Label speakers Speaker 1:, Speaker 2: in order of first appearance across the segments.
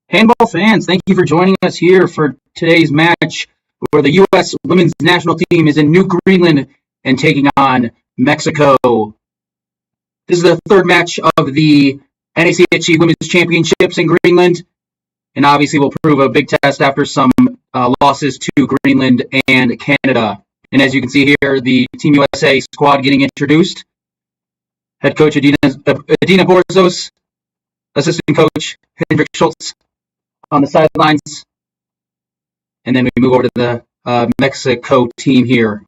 Speaker 1: Handball fans, thank you for joining us here for today's match where the U.S. women's national team is in New Greenland and taking on Mexico. This is the third match of the NACHC Women's Championships in Greenland, and obviously will prove a big test after some losses to Greenland and Canada. And as you can see here, the Team USA squad getting introduced. Head coach Adina Borzos, assistant coach Hendrik Schultz on the sidelines. And then we move over to the Mexico team here.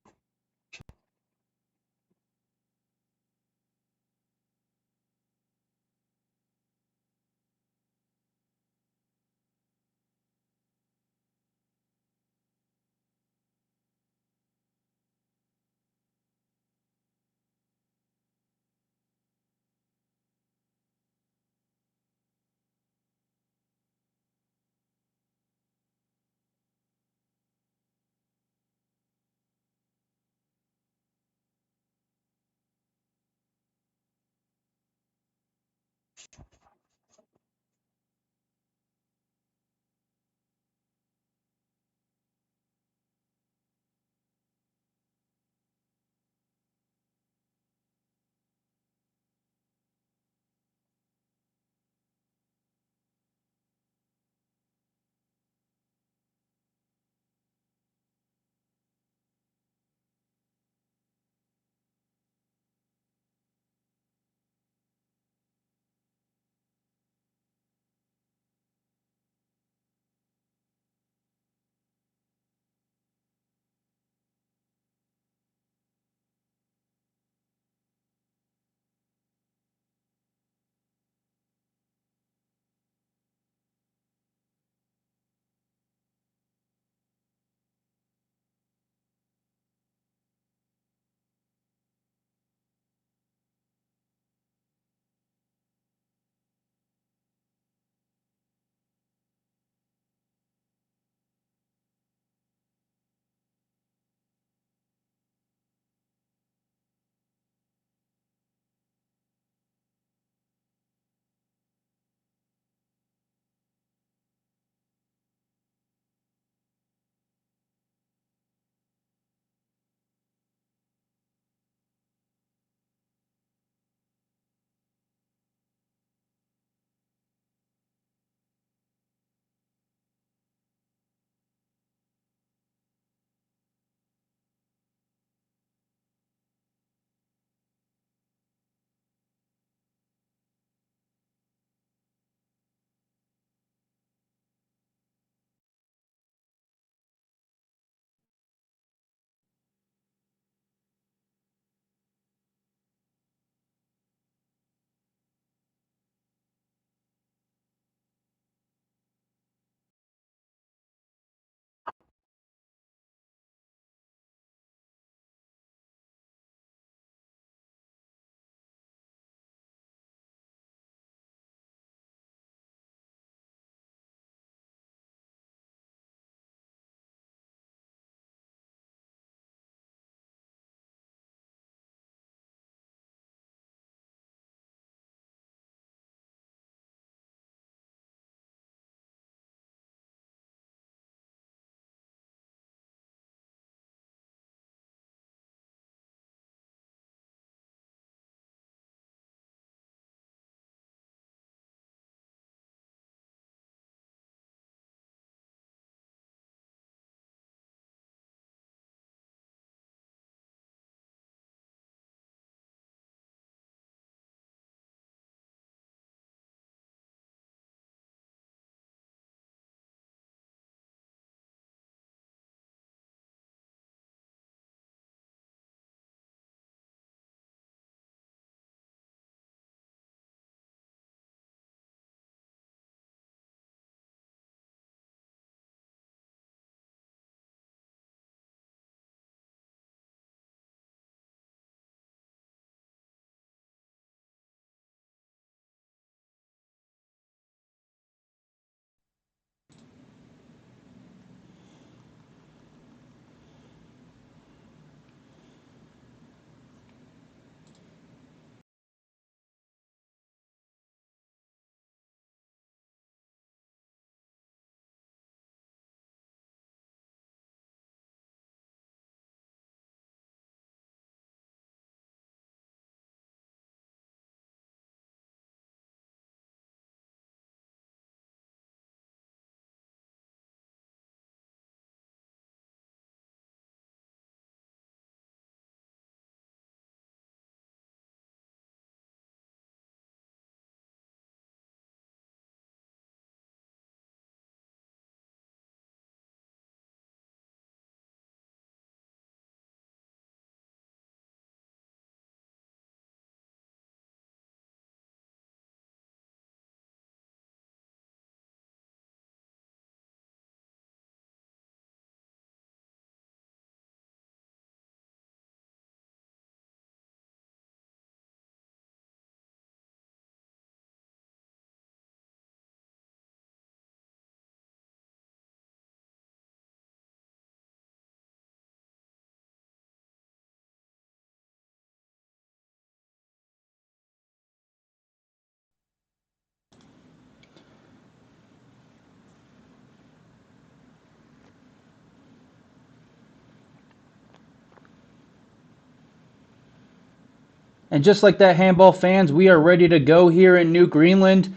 Speaker 2: And just like that, handball fans, we are ready to go here in New Greenland.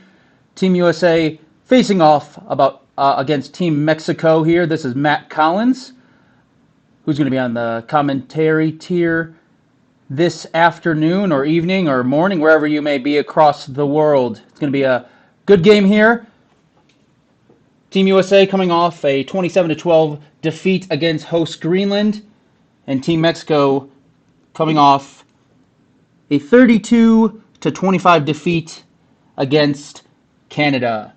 Speaker 2: Team USA facing off against Team Mexico here. This is Matt Collins, who's going to be on the commentary tier this afternoon or evening or morning, wherever you may be across the world. It's going to be a good game here. Team USA coming off a 27-12 defeat against host Greenland, and Team Mexico coming off a 32-25 defeat against Canada.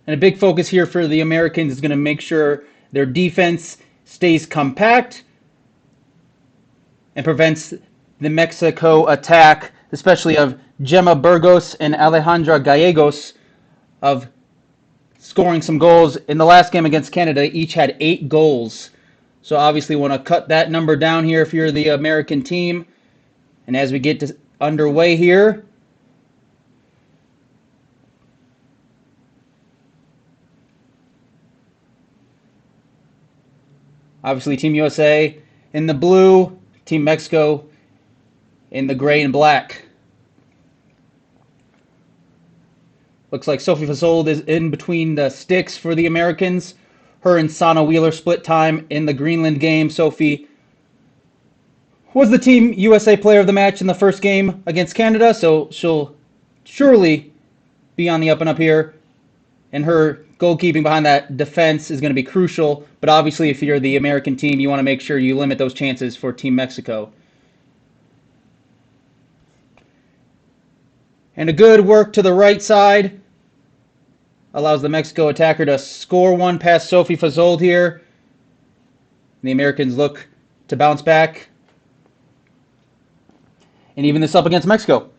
Speaker 2: And a big focus here for the Americans is going to make sure their defense stays compact and prevents the Mexico attack, especially of Gemma Burgos and Alejandra Gallegos, of scoring some goals. In the last game against Canada, each had 8 goals. So obviously want to cut that number down here if you're the American team. And as we get underway here, obviously Team USA in the blue, Team Mexico in the gray and black. Looks like Sophie Fasold is in between the sticks for the Americans. Her and Sana Wheeler split time in the Greenland game. Sophie was the Team USA player of the match in the first game against Canada, so she'll surely be on the up and up here. And her goalkeeping behind that defense is going to be crucial. But obviously, if you're the American team, you want to make sure you limit those chances for Team Mexico. And a good work to the right side allows the Mexico attacker to score one past Sophie Fasold here. The Americans look to bounce back and even this up against Mexico.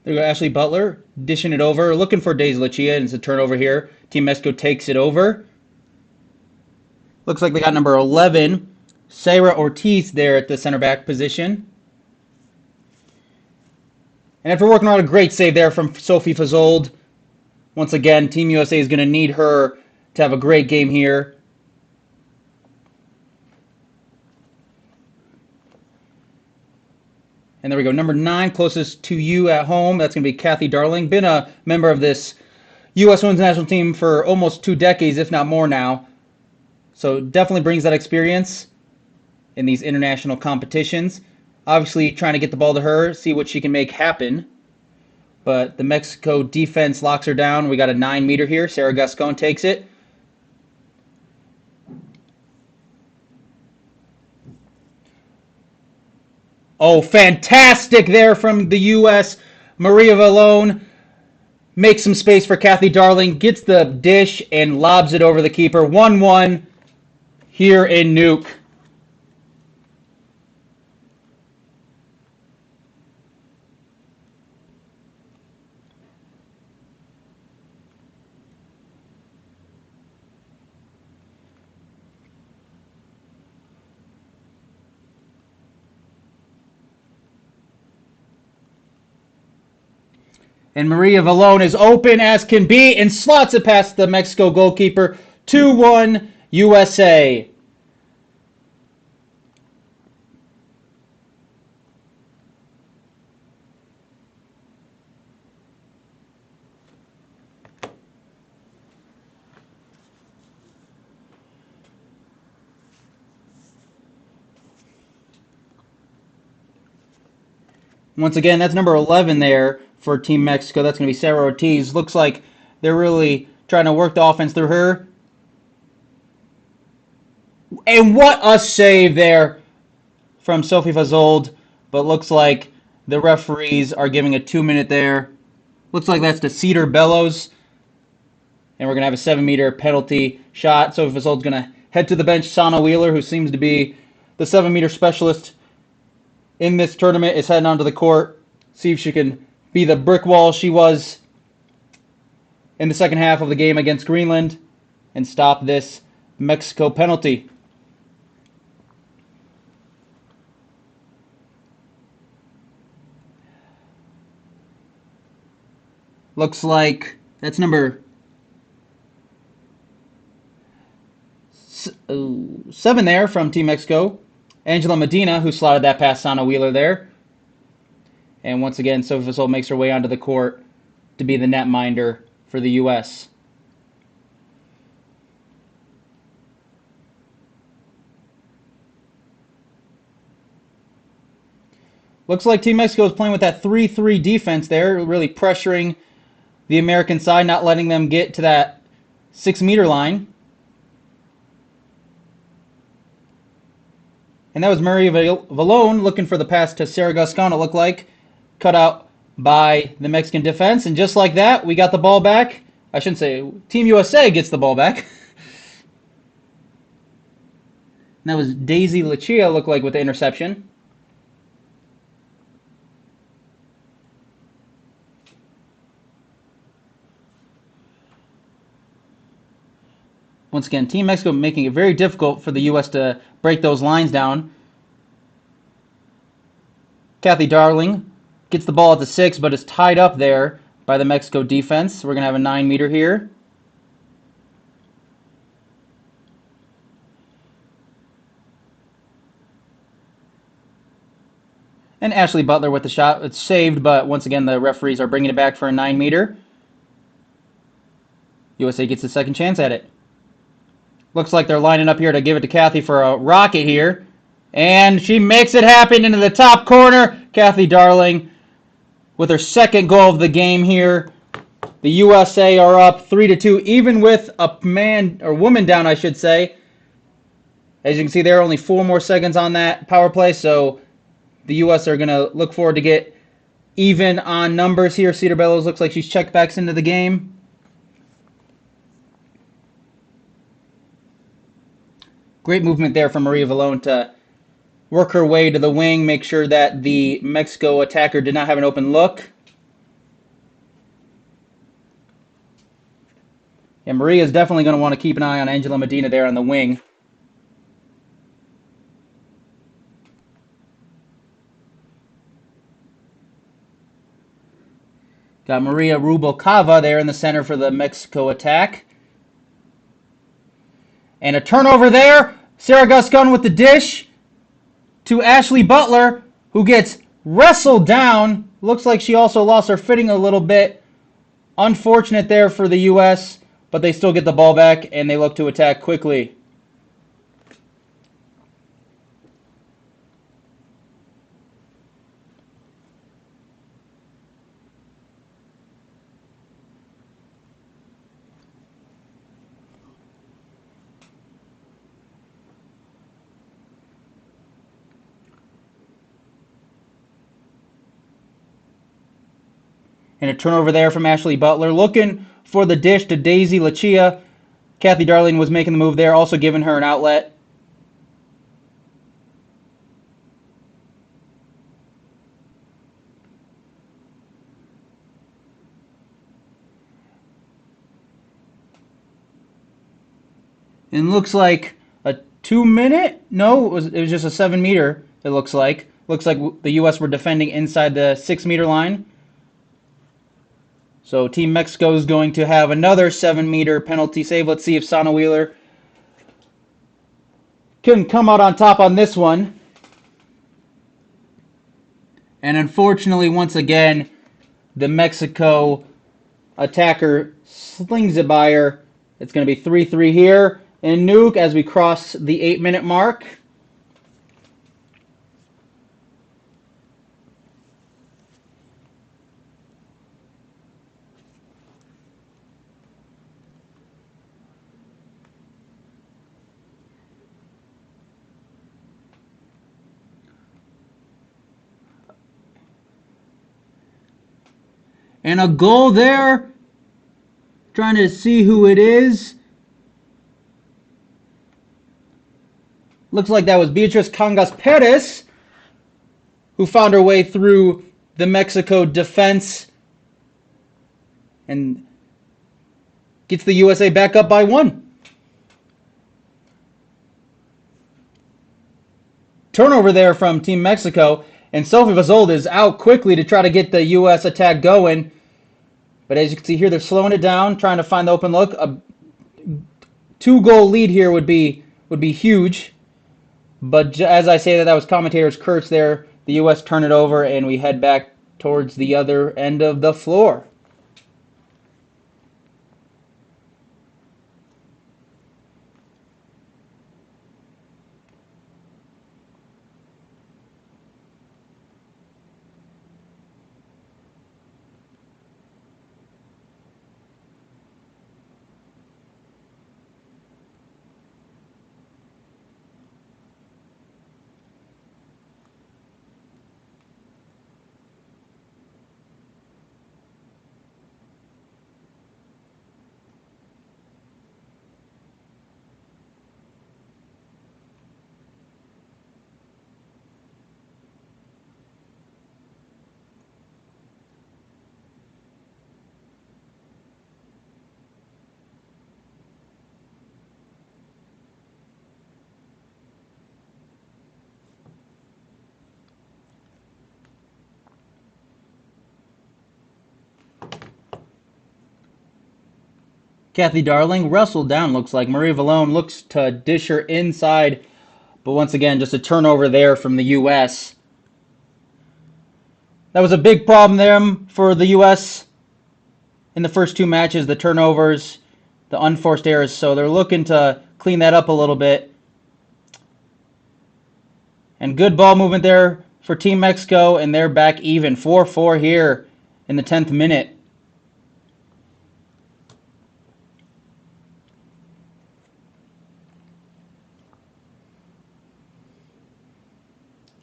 Speaker 2: There you go, Ashley Butler dishing it over, looking for Daisy Lucia, and it's a turnover here. Team Mexico takes it over. Looks like they got number 11, Sarah Ortiz, there at the center back position. And after working on a great save there from Sophie Fasold, once again, Team USA is going to need her to have a great game here. And there we go, number 9, closest to you at home. That's going to be Kathy Darling. Been a member of this U.S. Women's National Team for almost 2 decades, if not more now. So definitely brings that experience in these international competitions. Obviously trying to get the ball to her, see what she can make happen. But the Mexico defense locks her down. We got a 9-meter here. Sarah Gascon takes it. Oh, fantastic there from the U.S. Maria Vallone makes some space for Kathy Darling, gets the dish, and lobs it over the keeper. 1-1 here in Nuke. And Maria Vallone is open as can be and slots it past the Mexico goalkeeper. 2-1 USA. Once again, that's number 11 there for Team Mexico. That's going to be Sarah Ortiz. Looks like they're really trying to work the offense through her. And what a save there from Sophie Fasold. But looks like the referees are giving a 2-minute there Looks like that's to Cedar Bellows. And we're going to have a 7-meter penalty shot. So Vasol's going to head to the bench. Sana Wheeler, who seems to be the 7-meter specialist in this tournament, is heading onto the court. See if she can be the brick wall she was in the second half of the game against Greenland and stop this Mexico penalty. Looks like that's number 7 there from Team Mexico. Angela Medina, who slotted that past Sana Wheeler there. And once again, Sophie Vasol makes her way onto the court to be the netminder for the U.S. Looks like Team Mexico is playing with that 3-3 defense there, really pressuring the American side, not letting them get to that 6-meter line. And that was Maria Valone looking for the pass to Sarah Gascon, it looked like. Cut out by the Mexican defense. And just like that, we got the ball back. I shouldn't say, Team USA gets the ball back. And that was Daisy Lucia, looked like, with the interception. Once again, Team Mexico making it very difficult for the U.S. to break those lines down. Kathy Darling gets the ball at the 6, but is tied up there by the Mexico defense. We're going to have a 9-meter here. And Ashley Butler with the shot. It's saved, but once again, the referees are bringing it back for a 9-meter. USA gets a second chance at it. Looks like they're lining up here to give it to Kathy for a rocket here. And she makes it happen into the top corner. Kathy Darling with her second goal of the game here. The USA are up 3-2, even with a man or woman down, I should say. As you can see, there are only 4 more seconds on that power play, so the U.S. are going to look forward to get even on numbers here. Cedar Bellows looks like she's checked back into the game. Great movement there from Maria Valone to work her way to the wing, make sure that the Mexico attacker did not have an open look. And Maria is definitely going to want to keep an eye on Angela Medina there on the wing. Got Maria Rubalcava there in the center for the Mexico attack. And a turnover there. Sarah Gascon with the dish to Ashley Butler, who gets wrestled down. Looks like she also lost her footing a little bit. Unfortunate there for the U.S., but they still get the ball back and they look to attack quickly. And a turnover there from Ashley Butler. Looking for the dish to Daisy Lucia. Kathy Darling was making the move there, also giving her an outlet. And looks like a 2-minute? No, it was just a 7-meter, it looks like. Looks like the U.S. were defending inside the 6-meter line. So Team Mexico is going to have another 7-meter penalty save. Let's see if Sana Wheeler can come out on top on this one. And unfortunately, once again, the Mexico attacker slings it by her. It's going to be 3-3 here in Nuke as we cross the 8-minute mark. And a goal there. Trying to see who it is. Looks like that was Beatriz Cangas Perez, who found her way through the Mexico defense and gets the USA back up by 1. Turnover there from Team Mexico, and Sophie Vazold is out quickly to try to get the U.S. attack going. But as you can see here, they're slowing it down, trying to find the open look. A 2-goal lead here would be huge. But as I say that was commentator's curse there. The U.S. turn it over, and we head back towards the other end of the floor. Kathy Darling wrestled down, looks like. Maria Valone looks to dish her inside, but once again, just a turnover there from the U.S. That was a big problem there for the U.S. in the first 2 matches, the turnovers, the unforced errors, so they're looking to clean that up a little bit. And good ball movement there for Team Mexico, and they're back even. 4-4 here in the 10th minute.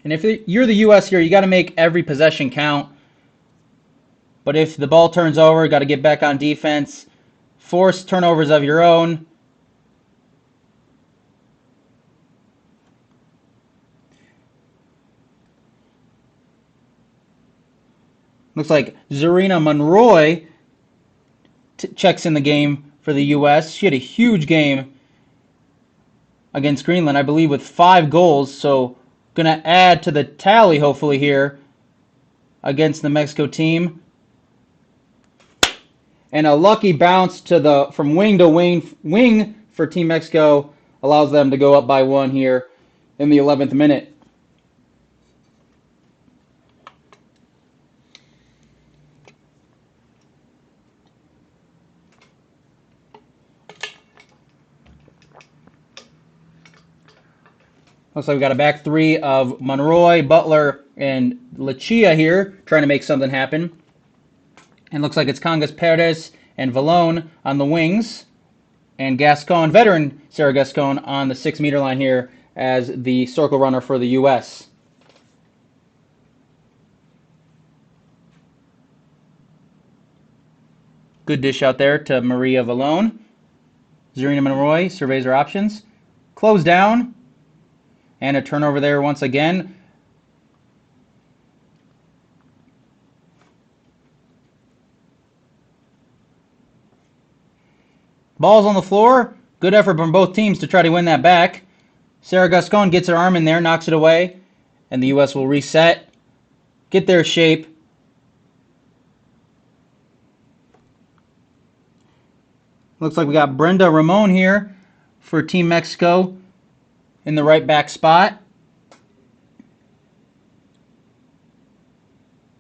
Speaker 2: And if you're the U.S. here, you got to make every possession count. But if the ball turns over, you got to get back on defense. Force turnovers of your own. Looks like Zarina Monroy checks in the game for the U.S. She had a huge game against Greenland, I believe, with 5 goals. So going to add to the tally, hopefully, here against the Mexico team. And a lucky bounce to from wing to wing for Team Mexico allows them to go up by 1 here in the 11th minute. Looks like we got a back 3 of Monroy, Butler, and Lucia here trying to make something happen. And looks like it's Cangas Perez and Valone on the wings. And Gascon, veteran Sarah Gascon, on the 6-meter line here as the circle runner for the U.S. Good dish out there to Maria Valone. Zarina Monroy surveys her options. Close down. And a turnover there once again. Ball's on the floor. Good effort from both teams to try to win that back. Sarah Gascon gets her arm in there, knocks it away. And the U.S. will reset. Get their shape. Looks like we got Brenda Ramon here for Team Mexico in the right back spot.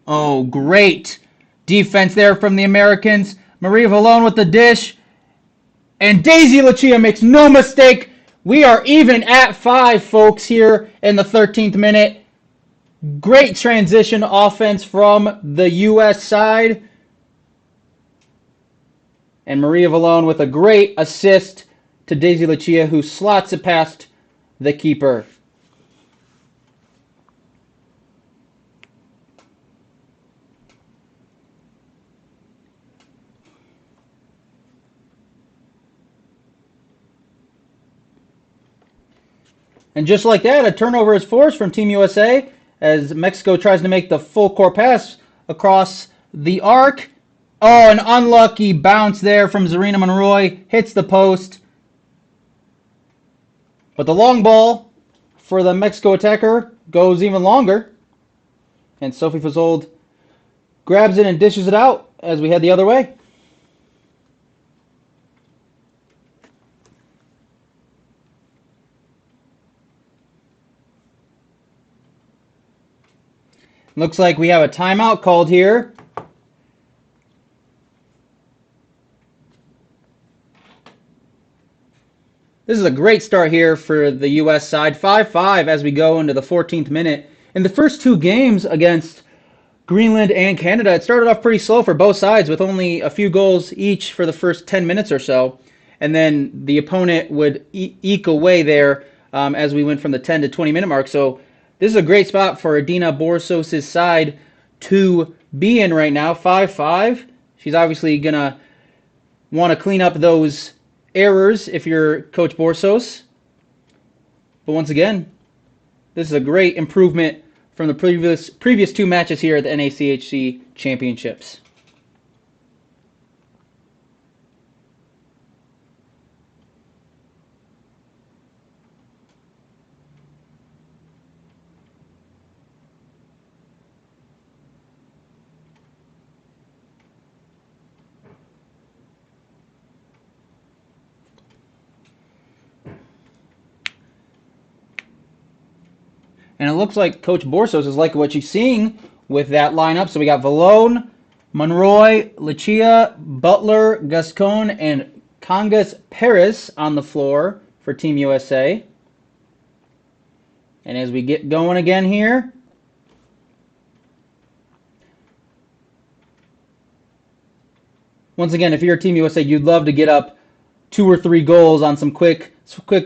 Speaker 2: Oh, great defense there from the Americans. Maria Valone with the dish. And Daisy Lucia makes no mistake. We are even at 5, folks, here in the 13th minute. Great transition offense from the U.S. side. And Maria Valone with a great assist to Daisy Lucia, who slots it past the keeper. And just like that, a turnover is forced from Team USA as Mexico tries to make the full court pass across the arc. Oh, an unlucky bounce there from Zarina Monroy. Hits the post. But the long ball for the Mexico attacker goes even longer. And Sophie Fazold grabs it and dishes it out as we head the other way. Looks like we have a timeout called here. This is a great start here for the U.S. side. 5-5 as we go into the 14th minute. In the first two games against Greenland and Canada, it started off pretty slow for both sides with only a few goals each for the first 10 minutes or so. And then the opponent would eke away there as we went from the 10 to 20 minute mark. So this is a great spot for Adina Borsos' side to be in right now. 5-5. She's obviously going to want to clean up those errors if you're Coach Borsos. But once again, this is a great improvement from the previous two matches here at the NACHC Championships. And it looks like Coach Borsos is liking what she's seeing with that lineup. So we got Valone, Monroy, Lucia, Butler, Gascon, and Cangas Perez on the floor for Team USA. And as we get going again here, once again, if you're Team USA, you'd love to get up 2 or 3 goals on some quick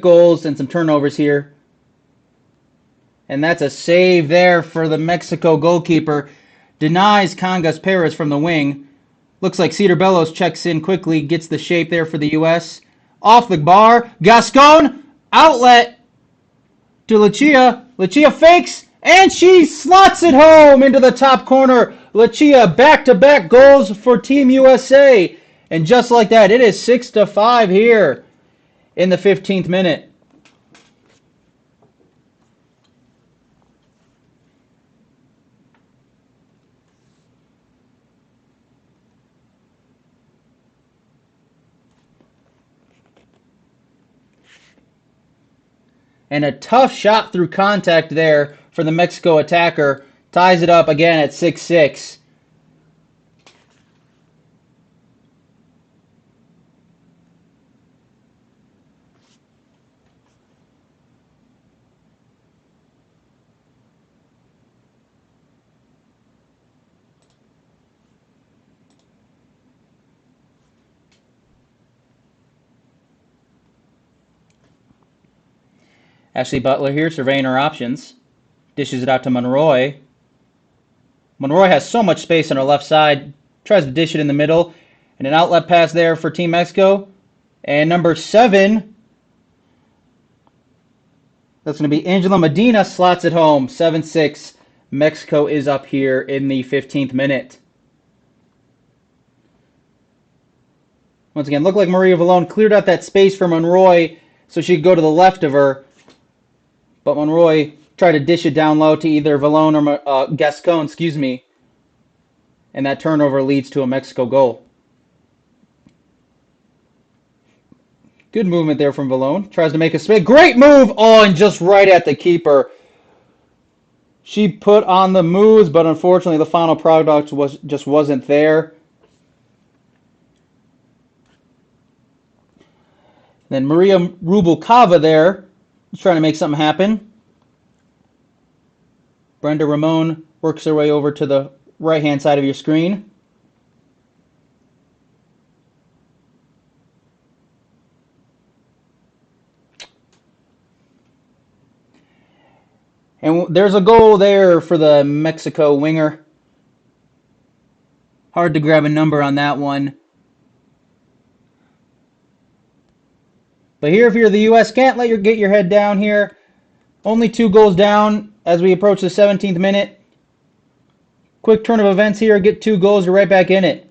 Speaker 2: goals and some turnovers here. And that's a save there for the Mexico goalkeeper. Denies Cangas Perez from the wing. Looks like Cedar Bellows checks in quickly, gets the shape there for the U.S. Off the bar. Gascon, outlet to Lucia. Lucia fakes, and she slots it home into the top corner. Lucia back-to-back goals for Team USA. And just like that, it is 6-5 here in the 15th minute. And a tough shot through contact there for the Mexico attacker. Ties it up again at 6-6. Ashley Butler here surveying her options. Dishes it out to Monroy. Monroy has so much space on her left side. Tries to dish it in the middle. And an outlet pass there for Team Mexico. And number 7, that's going to be Angela Medina, slots it home. 7-6. Mexico is up here in the 15th minute. Once again, looked like Maria Valone cleared out that space for Monroy so she could go to the left of her. But Monroy tried to dish it down low to either Valone or Gascon, and that turnover leads to a Mexico goal. Good movement there from Valone. Tries to make a space. Great move! Oh, and just right at the keeper. She put on the moves, but unfortunately the final product just wasn't there. Then Maria Rubalcava there. He's trying to make something happen. Brenda Ramon works her way over to the right-hand side of your screen. And there's a goal there for the Mexico winger. Hard to grab a number on that one. But here, if you're the U.S., can't get your head down here. Only 2 goals down as we approach the 17th minute. Quick turn of events here, get 2 goals, you're right back in it.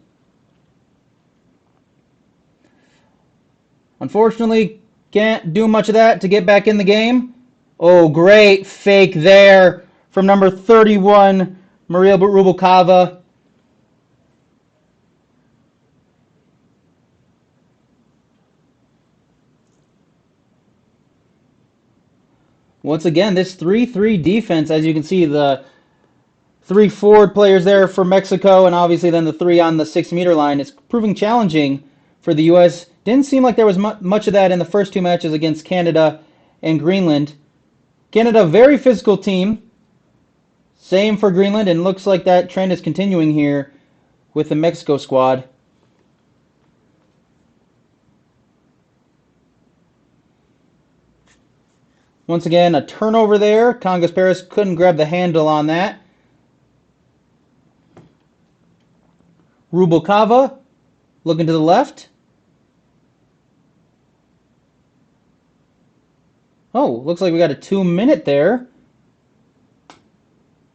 Speaker 2: Unfortunately, can't do much of that to get back in the game. Oh, great fake there from number 31, Maria Rubalcava. Once again, this 3-3 defense, as you can see, the 3 forward players there for Mexico, and obviously then the 3 on the 6-meter line. It's proving challenging for the U.S. Didn't seem like there was much of that in the first 2 matches against Canada and Greenland. Canada, very physical team. Same for Greenland, and looks like that trend is continuing here with the Mexico squad. Once again, a turnover there. Congas Paris couldn't grab the handle on that. Rubalcava looking to the left. Oh, looks like we got a 2-minute there.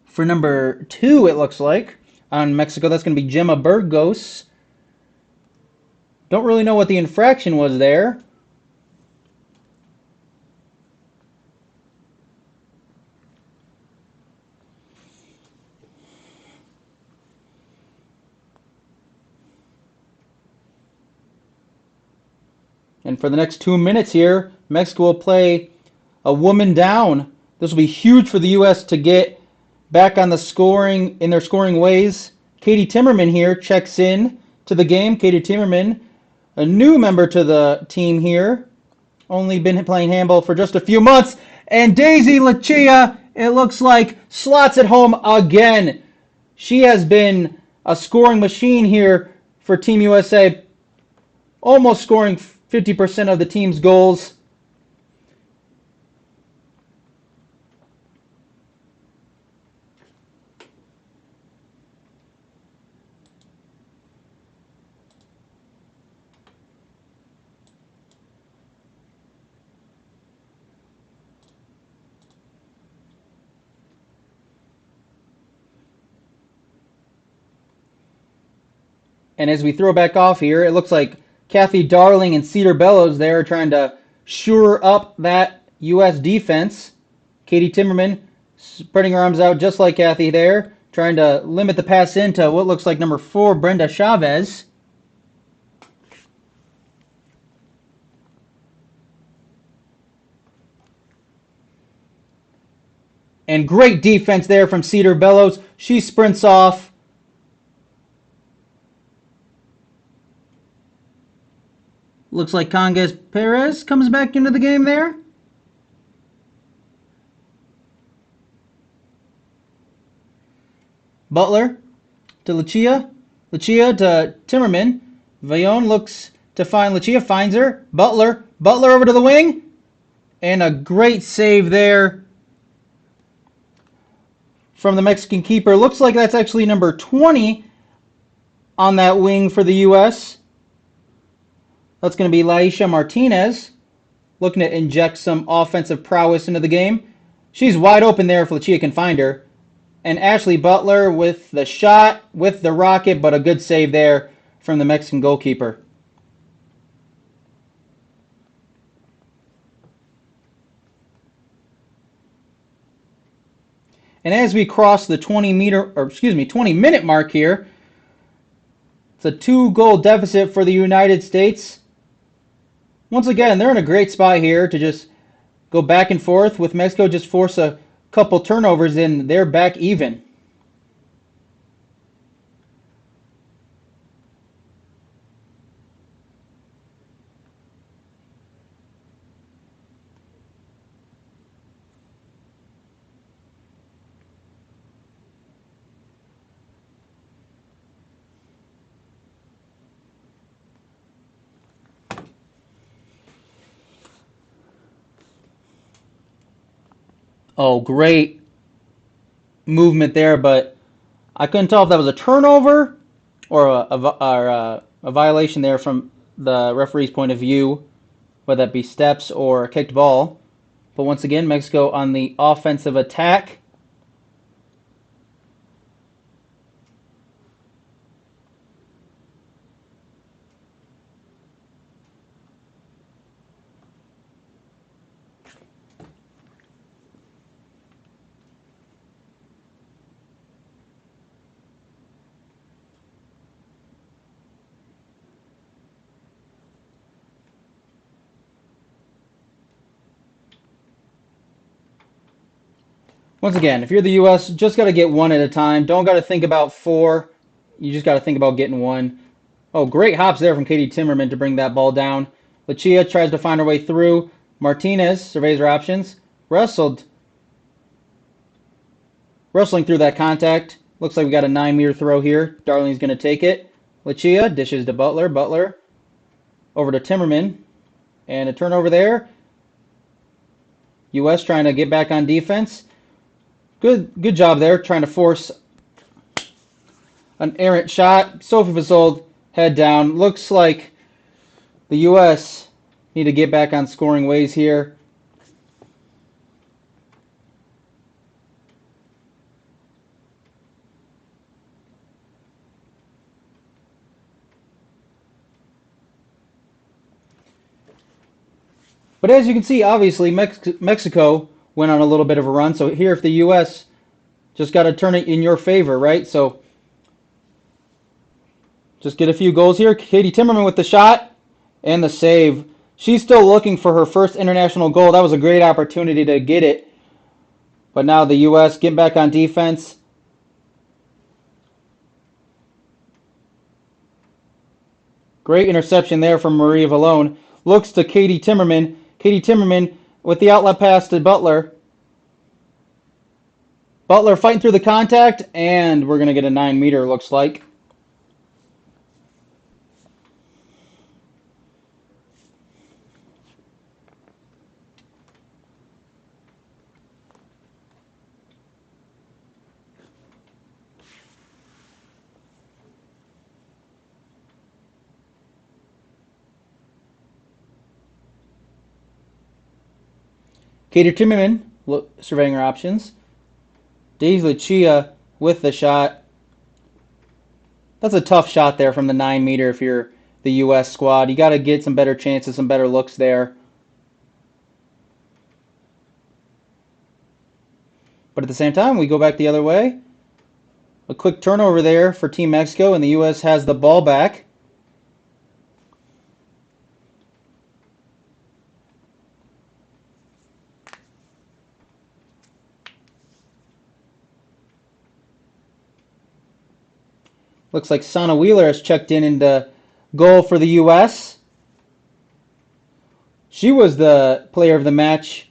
Speaker 2: For number 2, it looks like, on Mexico. That's going to be Gemma Burgos. Don't really know what the infraction was there. And for the next 2 minutes here, Mexico will play a woman down. This will be huge for the U.S. to get back on the scoring, in their scoring ways. Katie Timmerman here checks in to the game. Katie Timmerman, a new member to the team here. Only been playing handball for just a few months. And Daisy Lucia, it looks like, slots it home again. She has been a scoring machine here for Team USA, almost scoring 50% of the team's goals. And as we throw back off here, it looks like Kathy Darling and Cedar Bellows there are trying to shore up that U.S. defense. Katie Timmerman spreading her arms out just like Kathy there, trying to limit the pass into what looks like number 4, Brenda Chavez. And great defense there from Cedar Bellows. She sprints off. Looks like Congas Perez comes back into the game there. Butler to Lucia. Lucia to Timmerman. Vallone looks to find Lucia, finds her. Butler over to the wing. And a great save there from the Mexican keeper. Looks like that's actually number 20 on that wing for the U.S. That's going to be Laisha Martinez, looking to inject some offensive prowess into the game. She's wide open there if Lucia can find her. And Ashley Butler with the shot, with the rocket, but a good save there from the Mexican goalkeeper. And as we cross the 20-minute mark here, it's a 2-goal deficit for the United States. Once again, they're in a great spot here to just go back and forth with Mexico, just force a couple turnovers and they're back even. Oh, great movement there, but I couldn't tell if that was a turnover or a violation there from the referee's point of view, whether that be steps or a kicked ball. But once again, Mexico on the offensive attack. Once again, if you're the U.S., just got to get one at a time. Don't got to think about four. You just got to think about getting one. Oh, great hops there from Katie Timmerman to bring that ball down. Lucia tries to find her way through. Martinez surveys her options. Wrestling through that contact. Looks like we got a 9-meter throw here. Darling's going to take it. Lucia dishes to Butler. Butler over to Timmerman. And a turnover there. U.S. trying to get back on defense. Good job there, trying to force an errant shot. Sophie Fasold, head down. Looks like the U.S. need to get back on scoring ways here. But as you can see, obviously, Mexico went on a little bit of a run. So here, if the U.S. just got to turn it in your favor, right? So just get a few goals here. Katie Timmerman with the shot and the save. She's still looking for her first international goal. That was a great opportunity to get it. But now the U.S. getting back on defense. Great interception there from Maria Vallone. Looks to Katie Timmerman. Katie Timmerman with the outlet pass to Butler. Butler fighting through the contact, and we're going to get a 9-meter, looks like. Katie Timmerman surveying her options. Daisy Lucia with the shot. That's a tough shot there from the 9-meter if you're the U.S. squad. You got to get some better chances, some better looks there. But at the same time, we go back the other way. A quick turnover there for Team Mexico, and the U.S. has the ball back. Looks like Sana Wheeler has checked in into goal for the U.S. She was the player of the match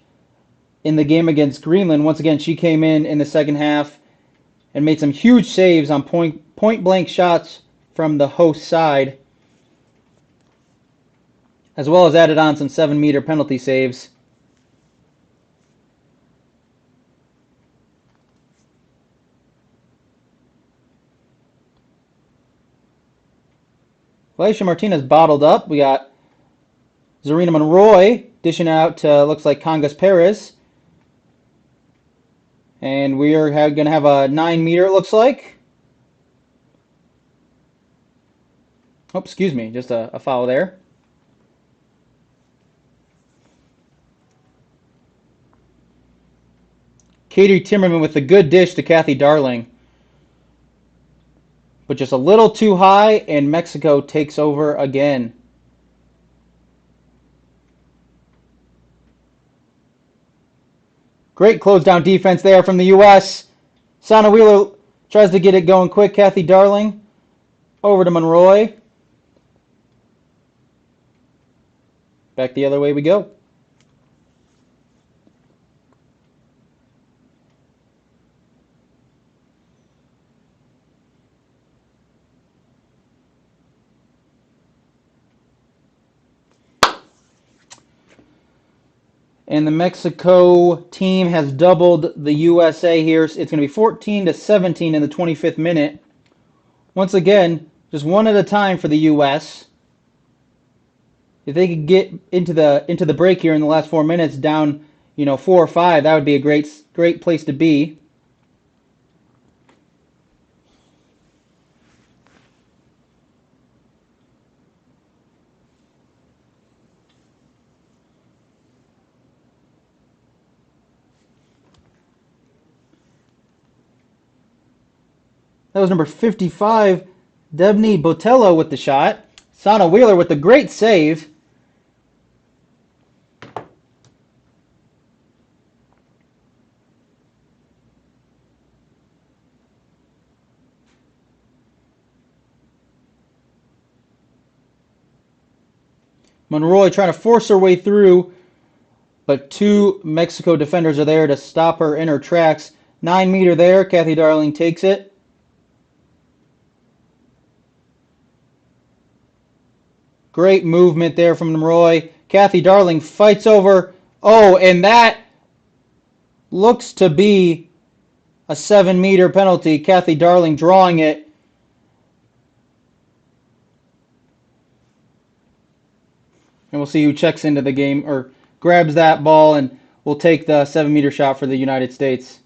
Speaker 2: in the game against Greenland. Once again, she came in the second half and made some huge saves on point-blank shots from the host side, as well as added on some 7-meter penalty saves. Alicia Martinez bottled up. We got Zarina Monroy dishing out to, looks like, Congas Perez. And we are going to have a 9-meter, it looks like. Oh, excuse me, just a foul there. Katie Timmerman with the good dish to Kathy Darling. But just a little too high, and Mexico takes over again. Great close down defense there from the U.S. Sana Wheeler tries to get it going quick. Kathy Darling over to Monroy. Back the other way we go. And the Mexico team has doubled the USA here. It's going to be 14-17 in the 25th minute. Once again, just one at a time for the U.S. If they could get into the break here in the last 4 minutes down, 4 or 5, that would be a great place to be. That was number 55, Debney Botello with the shot. Sana Wheeler with the great save. Monroy trying to force her way through, but 2 Mexico defenders are there to stop her in her tracks. 9-meter there, Kathy Darling takes it. Great movement there from Monroy. Kathy Darling fights over. Oh, and that looks to be a 7-meter penalty. Kathy Darling drawing it. And we'll see who checks into the game or grabs that ball and will take the 7-meter shot for the United States.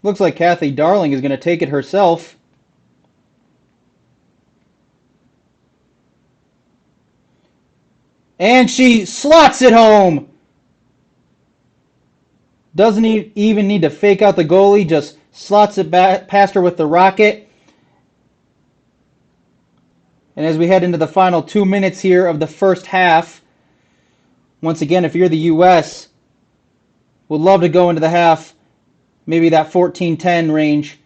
Speaker 2: Looks like Kathy Darling is going to take it herself. And she slots it home. Doesn't even need to fake out the goalie, just slots it back past her with the rocket. And as we head into the final 2 minutes here of the first half, once again, if you're the U.S., would love to go into the half, maybe that 14-10 range,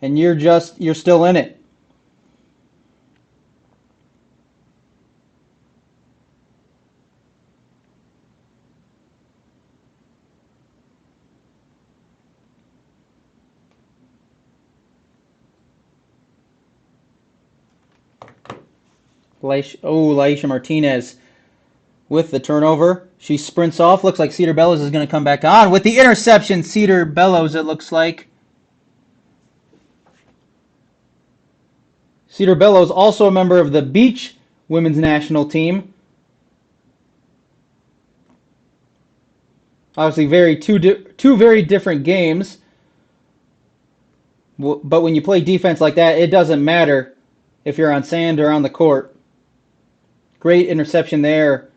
Speaker 2: and you're still in it. Laisha Martinez with the turnover. She sprints off. Looks like Cedar Bellows is going to come back on with the interception. Cedar Bellows, it looks like. Cedar Bellows, also a member of the beach women's national team. Obviously, two very different games. But when you play defense like that, it doesn't matter if you're on sand or on the court. Great interception there.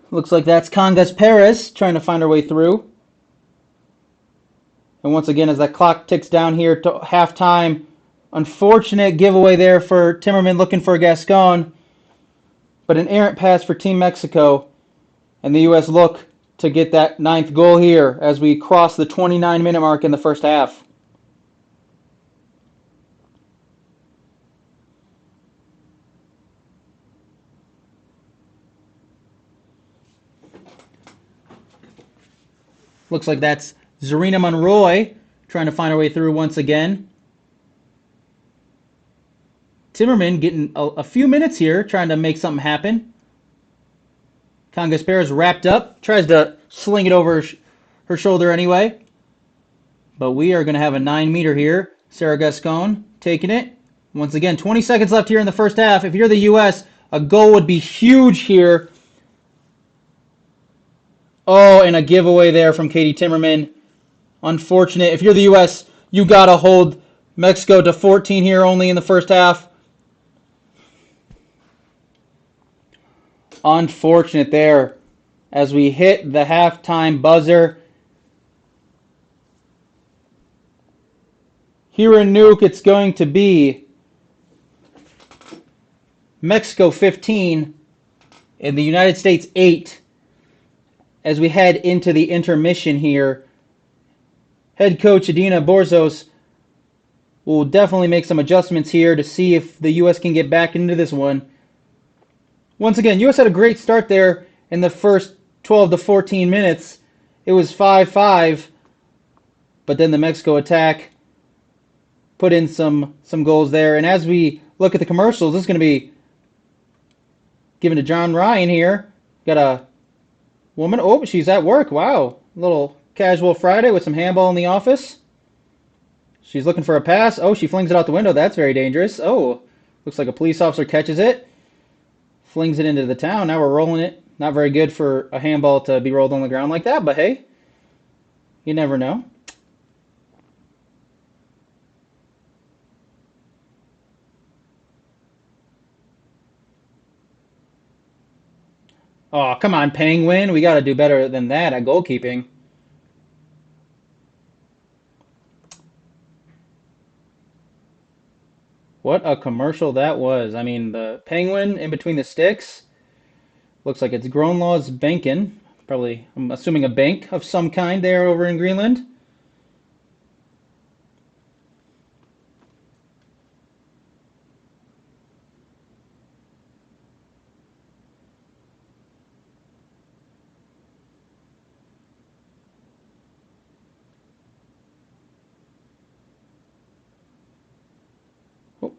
Speaker 2: Looks like that's Cangas Perez trying to find her way through. And once again, as that clock ticks down here to halftime, unfortunate giveaway there for Timmerman looking for Gascon. But an errant pass for Team Mexico. And the U.S. look to get that 9th goal here as we cross the 29-minute mark in the first half. Looks like that's Zarina Monroy trying to find her way through once again. Timmerman getting a few minutes here trying to make something happen. Cangas Perez wrapped up, tries to sling it over her shoulder anyway. But we are going to have a 9-meter here. Sarah Gascon taking it. Once again, 20 seconds left here in the first half. If you're the U.S., a goal would be huge here. Oh, and a giveaway there from Katie Timmerman. Unfortunate. If you're the U.S., you got to hold Mexico to 14 here only in the first half. Unfortunate there as we hit the halftime buzzer. Here in Nuke, it's going to be Mexico 15 and the United States 8 as we head into the intermission here. Head coach Adina Borzos will definitely make some adjustments here to see if the U.S. can get back into this one. Once again, U.S. had a great start there in the first 12 to 14 minutes. It was 5-5, but then the Mexico attack put in some goals there. And as we look at the commercials, this is going to be given to John Ryan here. Got a woman. Oh, she's at work. Wow. A little casual Friday with some handball in the office. She's looking for a pass. Oh, she flings it out the window. That's very dangerous. Oh, looks like a police officer catches it, flings it into the town. Now we're rolling it. Not very good for a handball to be rolled on the ground like that, but hey, you never know. Oh, come on, Penguin. We got to do better than that at goalkeeping. What a commercial that was. I mean, the Penguin in between the sticks. Looks like it's Gronlaw's banking. Probably, I'm assuming a bank of some kind there over in Greenland. Oh,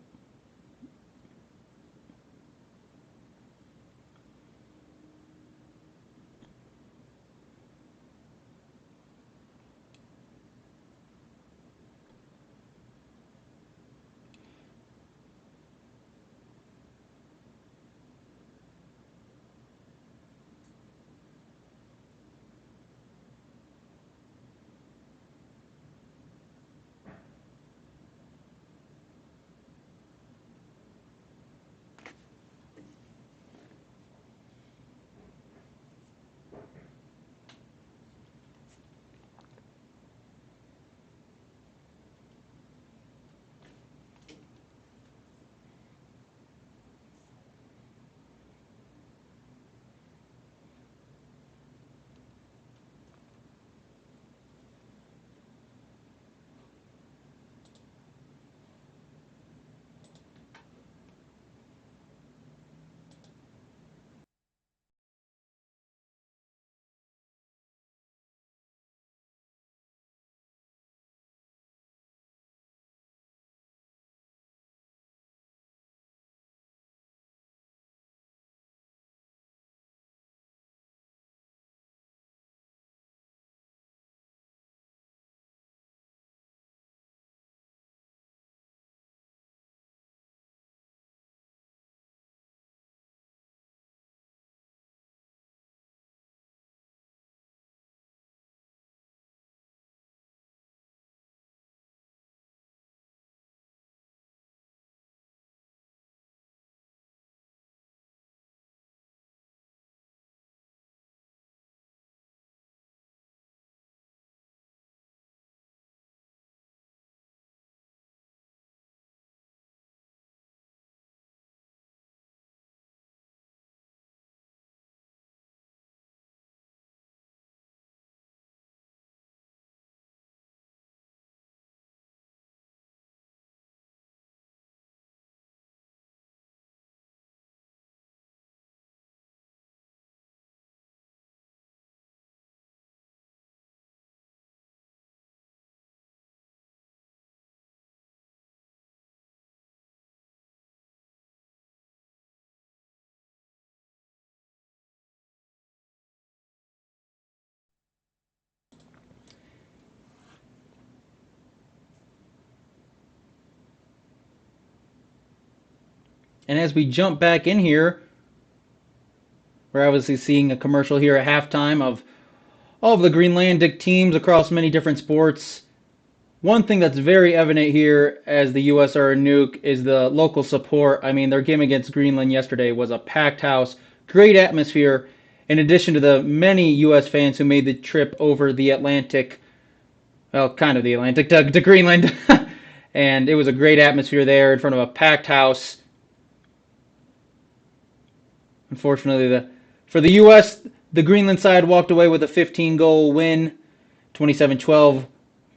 Speaker 2: and as we jump back in here, we're obviously seeing a commercial here at halftime of all of the Greenlandic teams across many different sports. One thing that's very evident here as the U.S. are a nuke is the local support. I mean, their game against Greenland yesterday was a packed house, great atmosphere, in addition to the many U.S. fans who made the trip over the Atlantic, well, kind of the Atlantic, to Greenland. And it was a great atmosphere there in front of a packed house. Unfortunately, for the U.S., the Greenland side walked away with a 15-goal win, 27-12.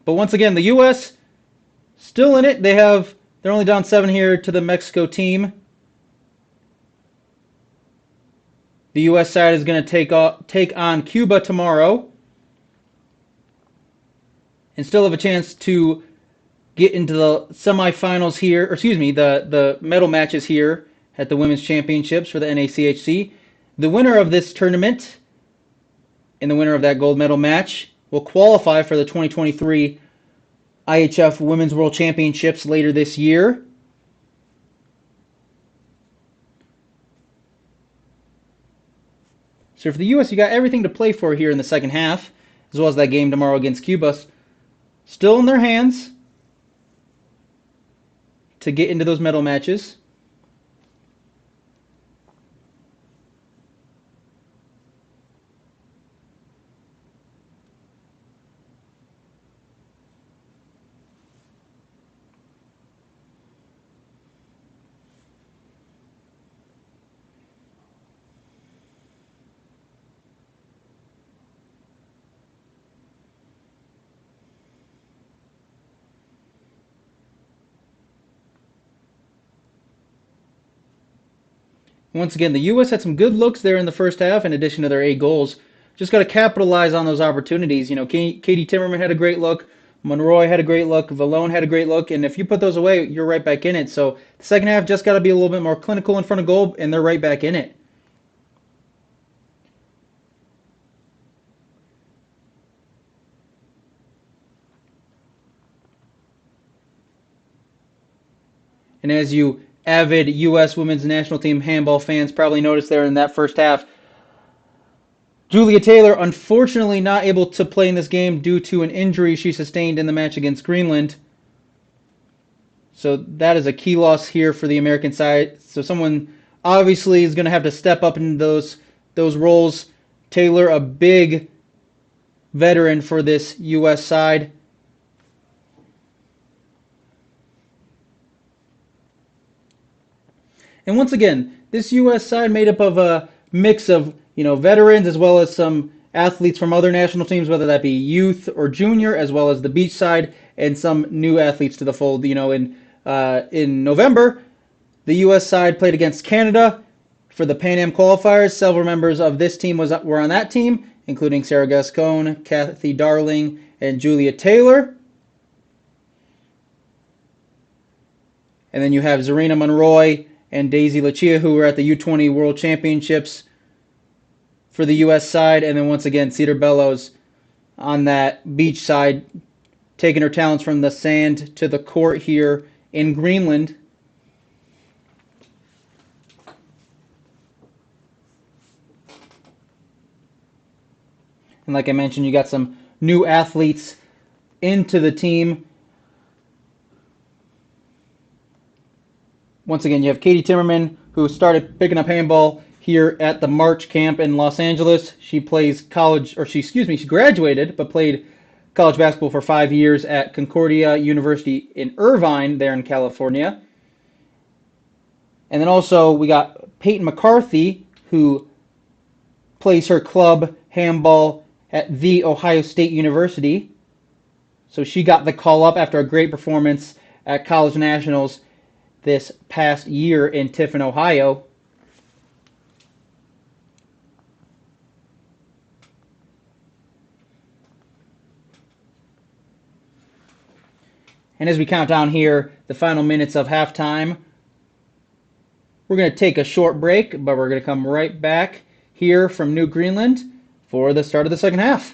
Speaker 2: But once again, the U.S. still in it. They're only down 7 here to the Mexico team. The U.S. side is going to take on Cuba tomorrow, and still have a chance to get into the semifinals here, or excuse me, the medal matches here at the Women's Championships for the NACHC. The winner of this tournament and the winner of that gold medal match will qualify for the 2023 IHF Women's World Championships later this year. So for the U.S., you got everything to play for here in the second half, as well as that game tomorrow against Cuba. Still in their hands to get into those medal matches. Once again, the U.S. had some good looks there in the first half in addition to their 8 goals. Just got to capitalize on those opportunities. You know, Katie Timmerman had a great look. Monroy had a great look. Vallone had a great look. And if you put those away, you're right back in it. So the second half just got to be a little bit more clinical in front of goal, and they're right back in it. And as you avid U.S. women's national team handball fans probably noticed there in that first half, Julia Taylor unfortunately not able to play in this game due to an injury she sustained in the match against Greenland. So that is a key loss here for the American side. So someone obviously is going to have to step up in those roles. Taylor, a big veteran for this U.S. side. And once again, this U.S. side made up of a mix of veterans as well as some athletes from other national teams, whether that be youth or junior, as well as the beach side, and some new athletes to the fold. In November, the U.S. side played against Canada for the Pan Am qualifiers. Several members of this team were on that team, including Sarah Gascon, Kathy Darling, and Julia Taylor. And then you have Zarina Monroy and Daisy Lucia, who were at the U20 World Championships for the U.S. side. And then once again, Cedar Bellows on that beach side, taking her talents from the sand to the court here in Greenland. And like I mentioned, you got some new athletes into the team. Once again, you have Katie Timmerman, who started picking up handball here at the March camp in Los Angeles. She plays she graduated, but played college basketball for 5 years at Concordia University in Irvine, there in California. And then also we got Peyton McCarthy, who plays her club handball at The Ohio State University. So she got the call up after a great performance at College Nationals this past year in Tiffin, Ohio. And as we count down here the final minutes of halftime, we're going to take a short break, but we're going to come right back here from New Greenland for the start of the second half.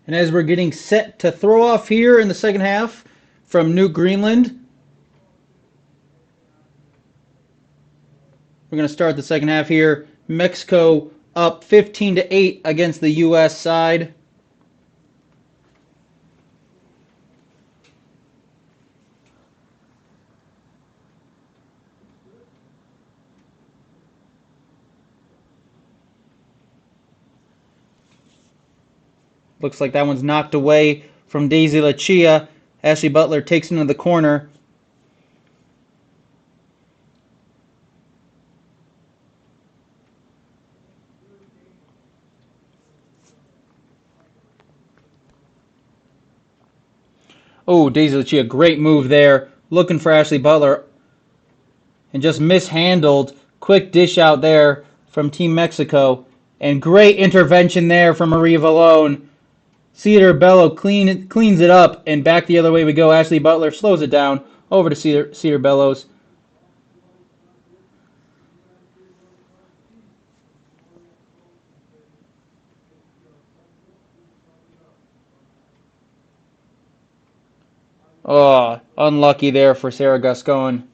Speaker 2: And as we're getting set to throw off here in the second half from New Greenland, we're going to start the second half here. Mexico up 15-8 against the U.S. side. Looks like that one's knocked away from Daisy Lucia. Ashley Butler takes it into the corner. Oh, Daisy Lucia, great move there. Looking for Ashley Butler. And just mishandled. Quick dish out there from Team Mexico. And great intervention there from Maria Vallone. Cedar Bello cleans it up, and back the other way we go. Ashley Butler slows it down over to Cedar Bellows. Oh, unlucky there for Sarah Gascon.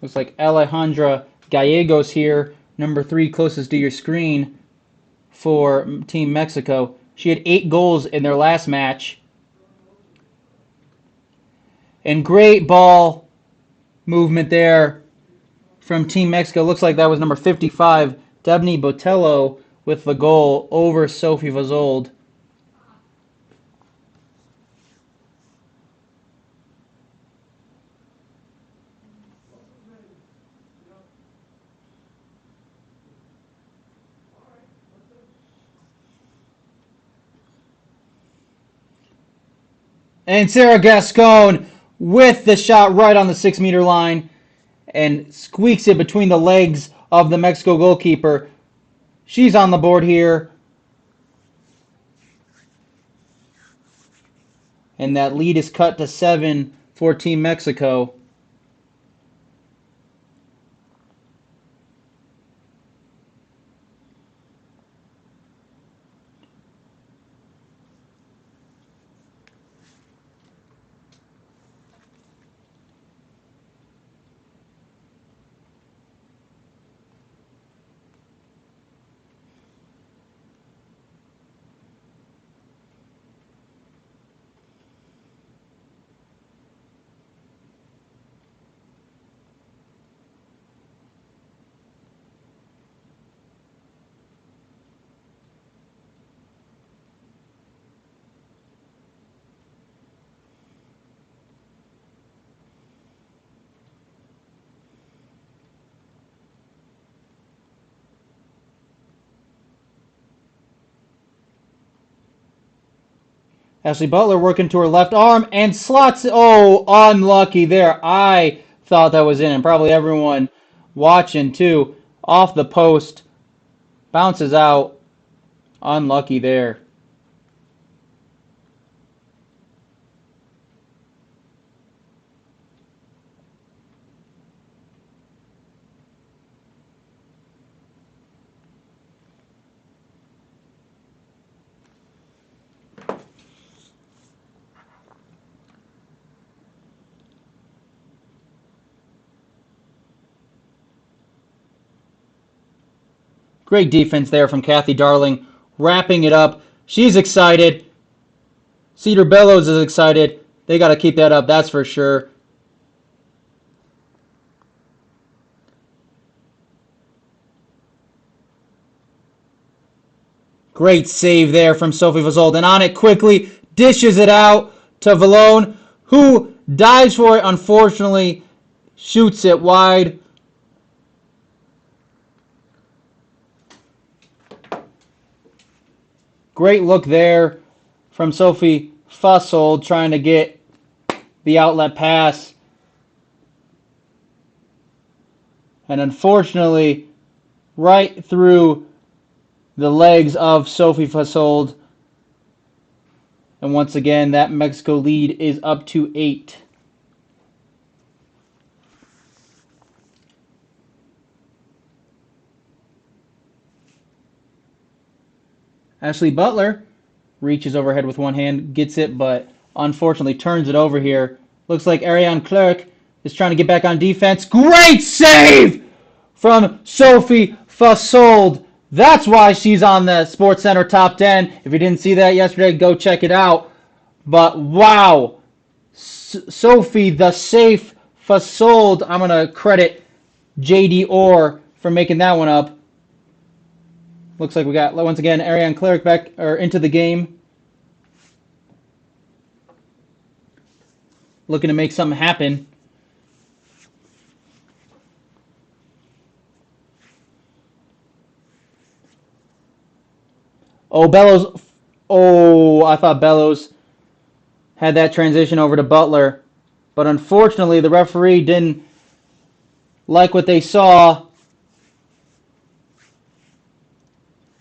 Speaker 2: Looks like Alejandra Gallegos here, number 3 closest to your screen for Team Mexico. She had 8 goals in their last match. And great ball movement there from Team Mexico. Looks like that was number 55, Debney Botello, with the goal over Sophie Vazold. And Sarah Gascon with the shot right on the 6-meter line and squeaks it between the legs of the Mexico goalkeeper. She's on the board here. And that lead is cut to 7 for Team Mexico. Ashley Butler working to her left arm and slots. Oh, unlucky there. I thought that was in, and probably everyone watching too. Off the post. Bounces out. Unlucky there. Great defense there from Kathy Darling, wrapping it up. She's excited. Cedar Bellows is excited. They got to keep that up, that's for sure. Great save there from Sophie Vazold. And on it quickly, dishes it out to Vallone, who dives for it, unfortunately, shoots it wide. Great look there from Sophie Vazold trying to get the outlet pass. And unfortunately, right through the legs of Sophie Vazold, And once again, that Mexico lead is up to 8. Ashley Butler reaches overhead with one hand, gets it, but unfortunately turns it over here. Looks like Ariane Clerc is trying to get back on defense. Great save from Sophie Fasold. That's why she's on the SportsCenter Top 10. If you didn't see that yesterday, go check it out. But wow, Sophie the Safe Fasold. I'm going to credit JD Orr for making that one up. Looks like we got, once again, Ariane Clerc back or into the game. Looking to make something happen. Oh, Bellows. Oh, I thought Bellows had that transition over to Butler. But unfortunately, the referee didn't like what they saw.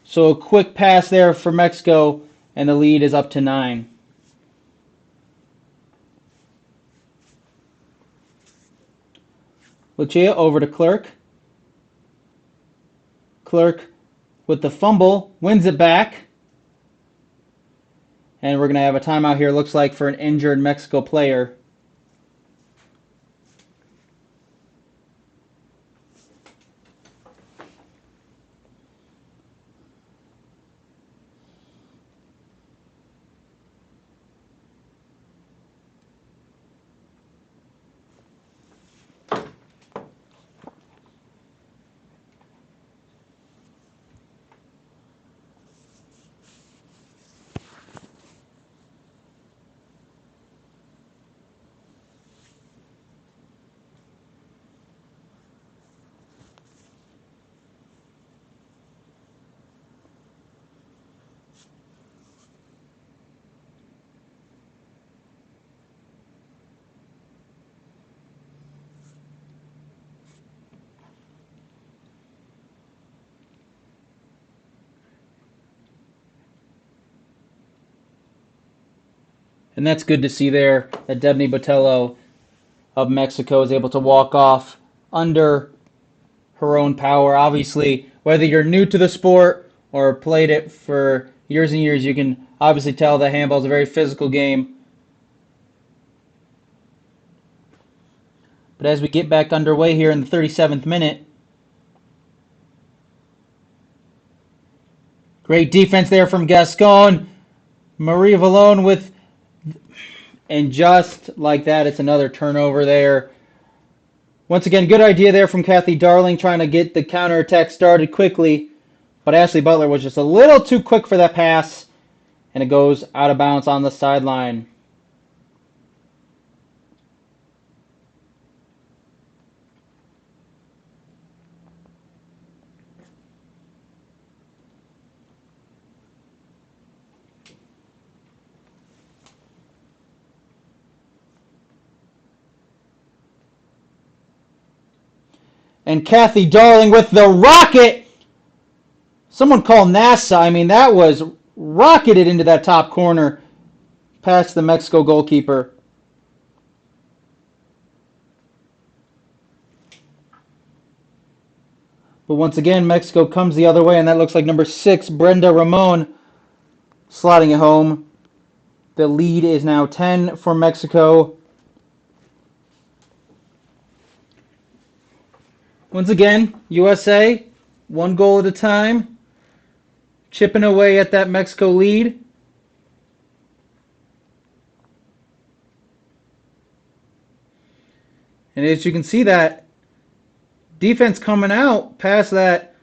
Speaker 2: So a quick pass there for Mexico, and the lead is up to 9. Lucia over to Clerc. Clerc with the fumble, wins it back. And we're going to have a timeout here, looks like, for an injured Mexico player. And that's good to see there that Debney Botello of Mexico is able to walk off under her own power. Obviously, whether you're new to the sport or played it for years and years, you can obviously tell that handball is a very physical game. But as we get back underway here in the 37th minute, great defense there from Gascon. Marie Vallone with, and just like that, it's another turnover there. Once again, good idea there from Kathy Darling, trying to get the counterattack started quickly. But Ashley Butler was just a little too quick for that pass, and it goes out of bounds on the sideline. And Kathy Darling with the rocket. Someone called NASA. I mean, that was rocketed into that top corner past the Mexico goalkeeper. But once again, Mexico comes the other way, and that looks like number 6, Brenda Ramon, slotting it home. The lead is now 10 for Mexico. Once again, USA, 1 goal at a time, chipping away at that Mexico lead. And as you can see, that defense coming out past that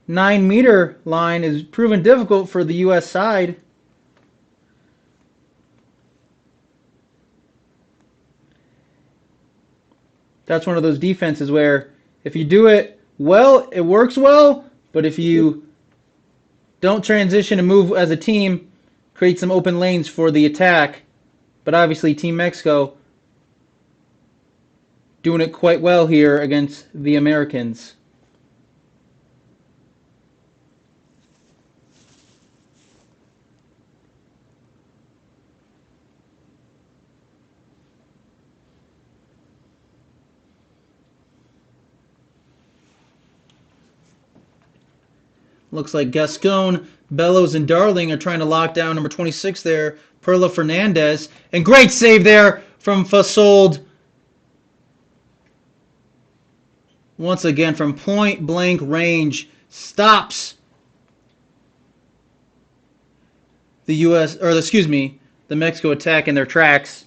Speaker 2: 9-meter line is proven difficult for the U.S. side. That's one of those defenses where if you do it well, it works well, but if you don't transition and move as a team, create some open lanes for the attack. But obviously, Team Mexico doing it quite well here against the Americans. Looks like Gascon, Bellows, and Darling are trying to lock down number 26 there, Perla Fernandez. And great save there from Fasold. Once again, from point blank range, stops the the Mexico attack in their tracks.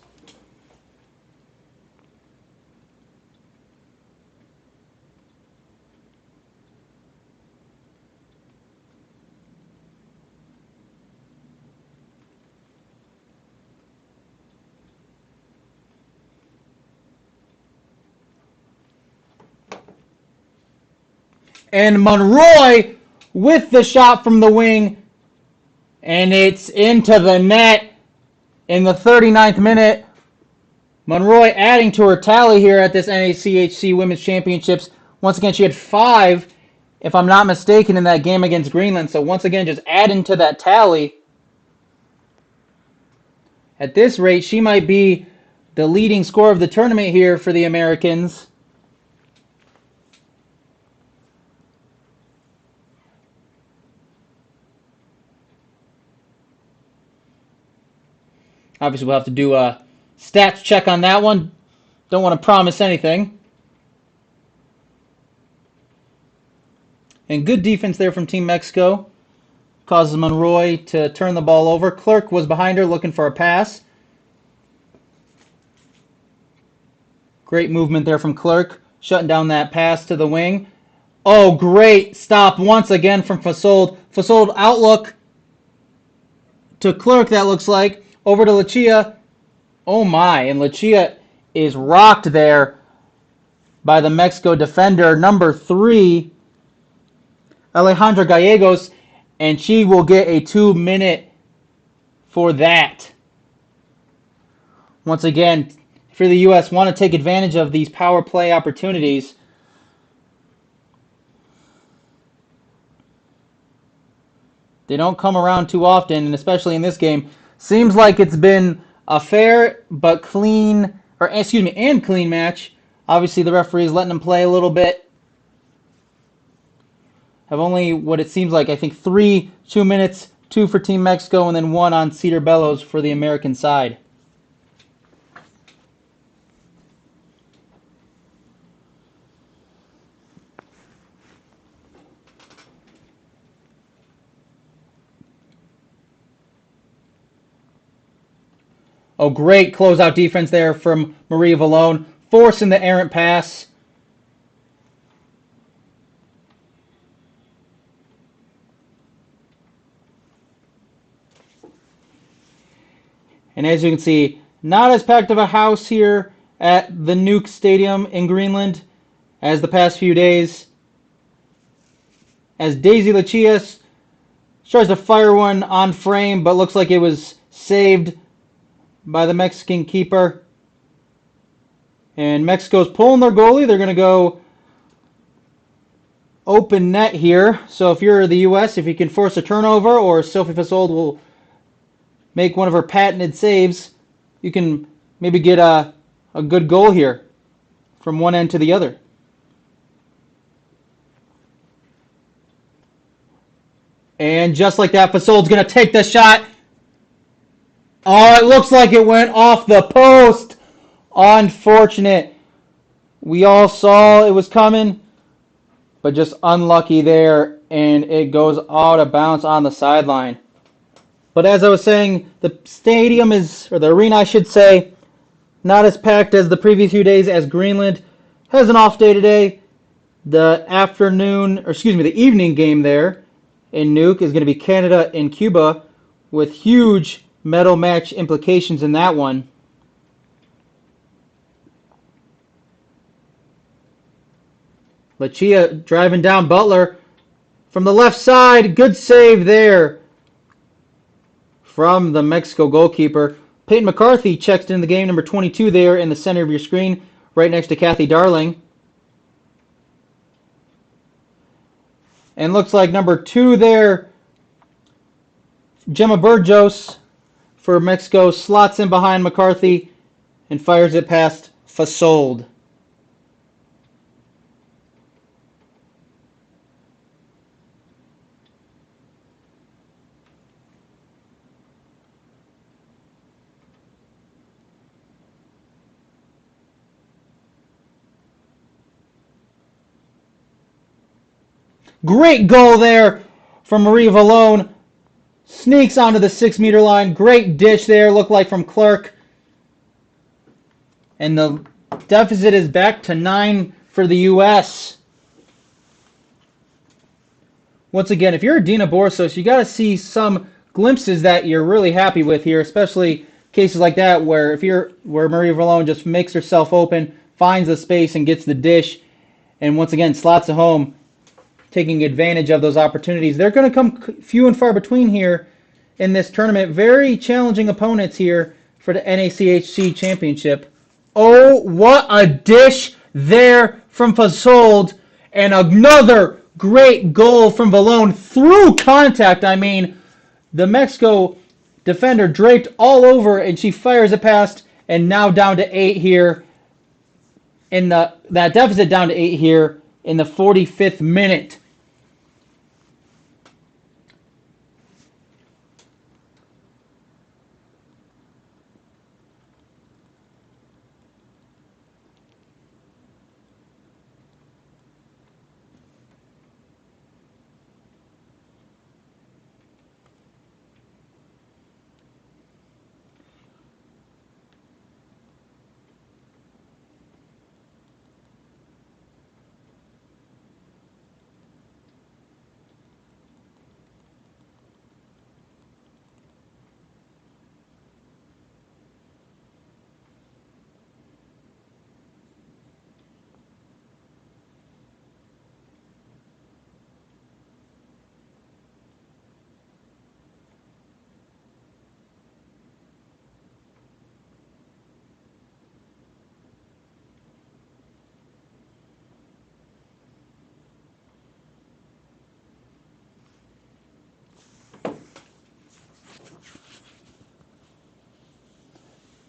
Speaker 2: And Monroy with the shot from the wing, and it's into the net in the 39th minute. Monroy adding to her tally here at this NACHC Women's Championships. Once again, she had 5, if I'm not mistaken, in that game against Greenland. So once again, just adding to that tally. At this rate, she might be the leading scorer of the tournament here for the Americans. Obviously, we'll have to do a stats check on that one. Don't want to promise anything. And good defense there from Team Mexico. Causes Monroy to turn the ball over. Clerk was behind her looking for a pass. Great movement there from Clerk. Shutting down that pass to the wing. Oh, great stop once again from Fasold. Fasold outlook to Clerk, that looks like. Over to Lucia. Oh my, and Lucia is rocked there by the Mexico defender, number 3, Alejandra Gallegos, and she will get a 2-minute for that. Once again, for the U.S., want to take advantage of these power play opportunities. They don't come around too often, and especially in this game. Seems like it's been a fair but clean, and clean match. Obviously, the referee's letting them play a little bit. Have only what it seems like, I think, 3 2-minutes, 2 for Team Mexico, and then 1 on Cedar Bellows for the American side. Oh, great closeout defense there from Maria Vallone, forcing the errant pass. And as you can see, not as packed of a house here at the NACHC Stadium in Greenland as the past few days. As Daisy Lucia tries to fire one on frame, but looks like it was saved by the Mexican keeper. And Mexico's pulling their goalie. They're going to go open net here. So if you're the U.S., if you can force a turnover, or Sophie Fasold will make one of her patented saves, you can maybe get a good goal here from one end to the other. And just like that, Fasold's going to take the shot. Oh, it looks like it went off the post. Unfortunate. We all saw it was coming, but just unlucky there, and it goes out of bounds on the sideline. But as I was saying, the stadium or the arena, I should say, not as packed as the previous few days, as Greenland has an off day today. The evening game there in Nuuk is going to be Canada and Cuba, with huge medal match implications in that one. Lucia driving down Butler from the left side. Good save there from the Mexico goalkeeper. Peyton McCarthy checks in the game, number 22 there in the center of your screen, right next to Kathy Darling. And looks like number 2 there, Gemma Burgos for Mexico, slots in behind McCarthy and fires it past Fasold. Great goal there from Maria Vallone. Sneaks onto the 6-meter line. Great dish there, looked like from Clark. And the deficit is back to 9 for the U.S. Once again, if you're a Dina Borsos, you got to see some glimpses that you're really happy with here, especially cases like that where Maria Vallone just makes herself open, finds the space, and gets the dish, and once again slots it home, taking advantage of those opportunities. They're going to come few and far between here in this tournament. Very challenging opponents here for the NACHC championship. Oh, what a dish there from Fasold, and another great goal from Vallone through contact. I mean, the Mexico defender draped all over, and she fires it past, and now down to 8 here. That deficit down to 8 here in the 45th minute.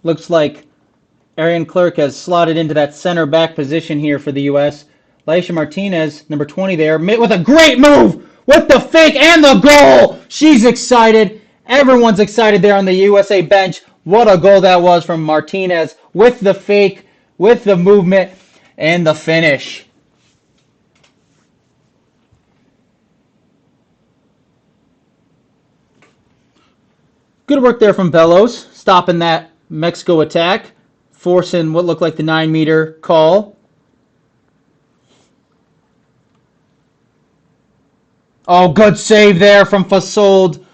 Speaker 2: Looks like Ariane Clark has slotted into that center back position here for the U.S. Laisha Martinez, number 20 there, with a great move with the fake and the goal. She's excited. Everyone's excited there on the USA bench. What a goal that was from Martinez with the fake, with the movement, and the finish. Good work there from Bellows, stopping that Mexico attack, forcing what looked like the 9-meter call. Oh, good save there from Fasold.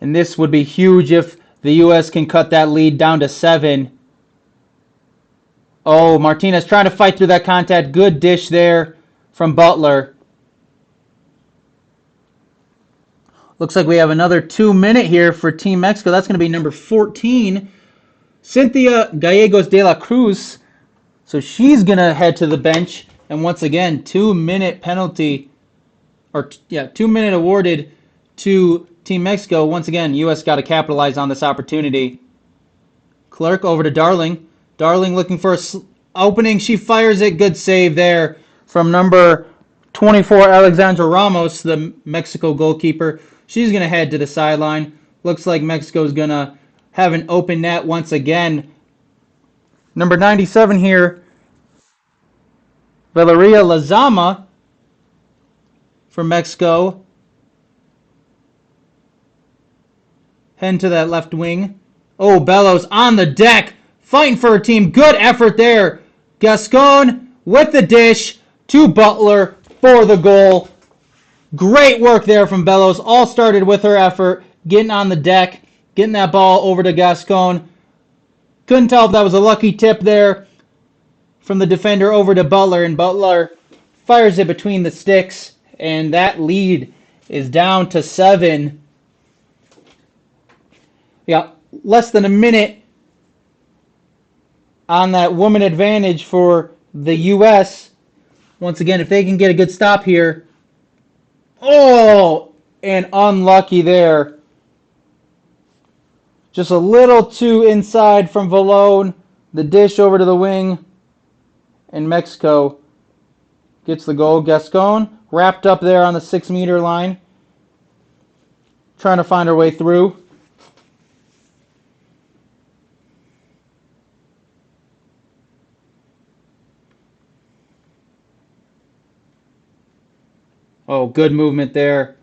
Speaker 2: And this would be huge if the U.S. can cut that lead down to 7. Oh, Martinez trying to fight through that contact. Good dish there from Butler. Looks like we have another 2-minute here for Team Mexico. That's going to be number 14, Cynthia Gallegos de la Cruz. So she's going to head to the bench. And once again, 2-minute penalty, 2-minute awarded to Team Mexico. Once again, U.S. got to capitalize on this opportunity. Clark over to Darling. Darling looking for an opening. She fires it. Good save there from number 24, Alexandra Ramos, the Mexico goalkeeper. She's going to head to the sideline. Looks like Mexico's going to have an open net once again. Number 97 here, Valeria Lazama for Mexico. Heading to that left wing. Oh, Bellows on the deck, fighting for her team. Good effort there. Gascon with the dish to Butler for the goal. Great work there from Bellows. All started with her effort, getting on the deck, getting that ball over to Gascon. Couldn't tell if that was a lucky tip there from the defender over to Butler, and Butler fires it between the sticks, and that lead is down to 7. We got less than a minute on that woman advantage for the U.S. Once again, if they can get a good stop here. Oh, and unlucky there. Just a little too inside from Vallone. The dish over to the wing. And Mexico gets the goal. Gascon wrapped up there on the 6-meter line. Trying to find her way through. Oh, good movement there.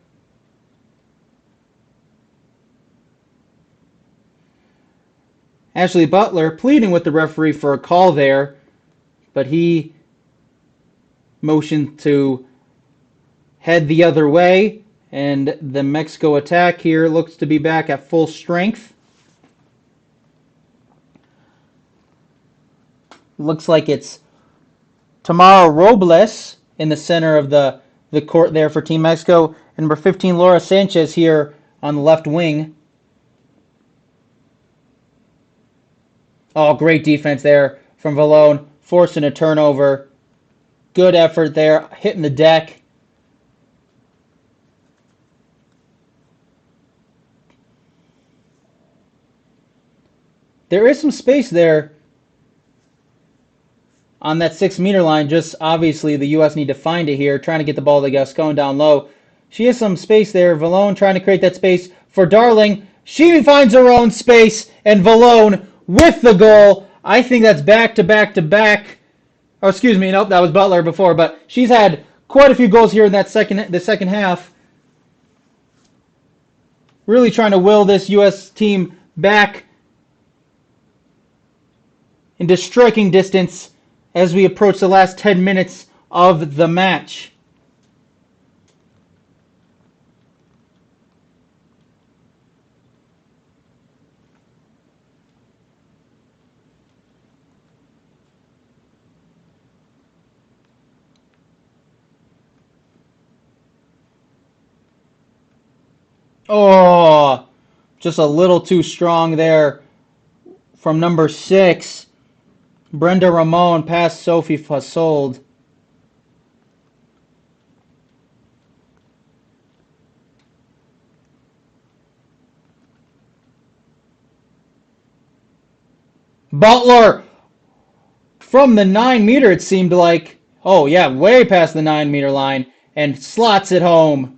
Speaker 2: Ashley Butler pleading with the referee for a call there, but he motioned to head the other way, and the Mexico attack here looks to be back at full strength. Looks like it's Tamara Robles in the center of the court there for Team Mexico, and number 15, Laura Sanchez here on the left wing. Oh, great defense there from Valone, forcing a turnover. Good effort there, hitting the deck. There is some space there on that 6-meter line. Just obviously the U.S. need to find it here, trying to get the ball to Gascon down low. She has some space there. Valone trying to create that space for Darling. She finds her own space, and Valone with the goal. I think that's back to back to back. Oh, excuse me. Nope, that was Butler before, but she's had quite a few goals here in the second half. Really trying to will this U.S. team back into striking distance as we approach the last 10 minutes of the match. Oh, just a little too strong there from number 6. Brenda Ramon past Sophie Fasold. Butler from the 9-meter, it seemed like. Oh, yeah, way past the 9-meter line, and slots it home.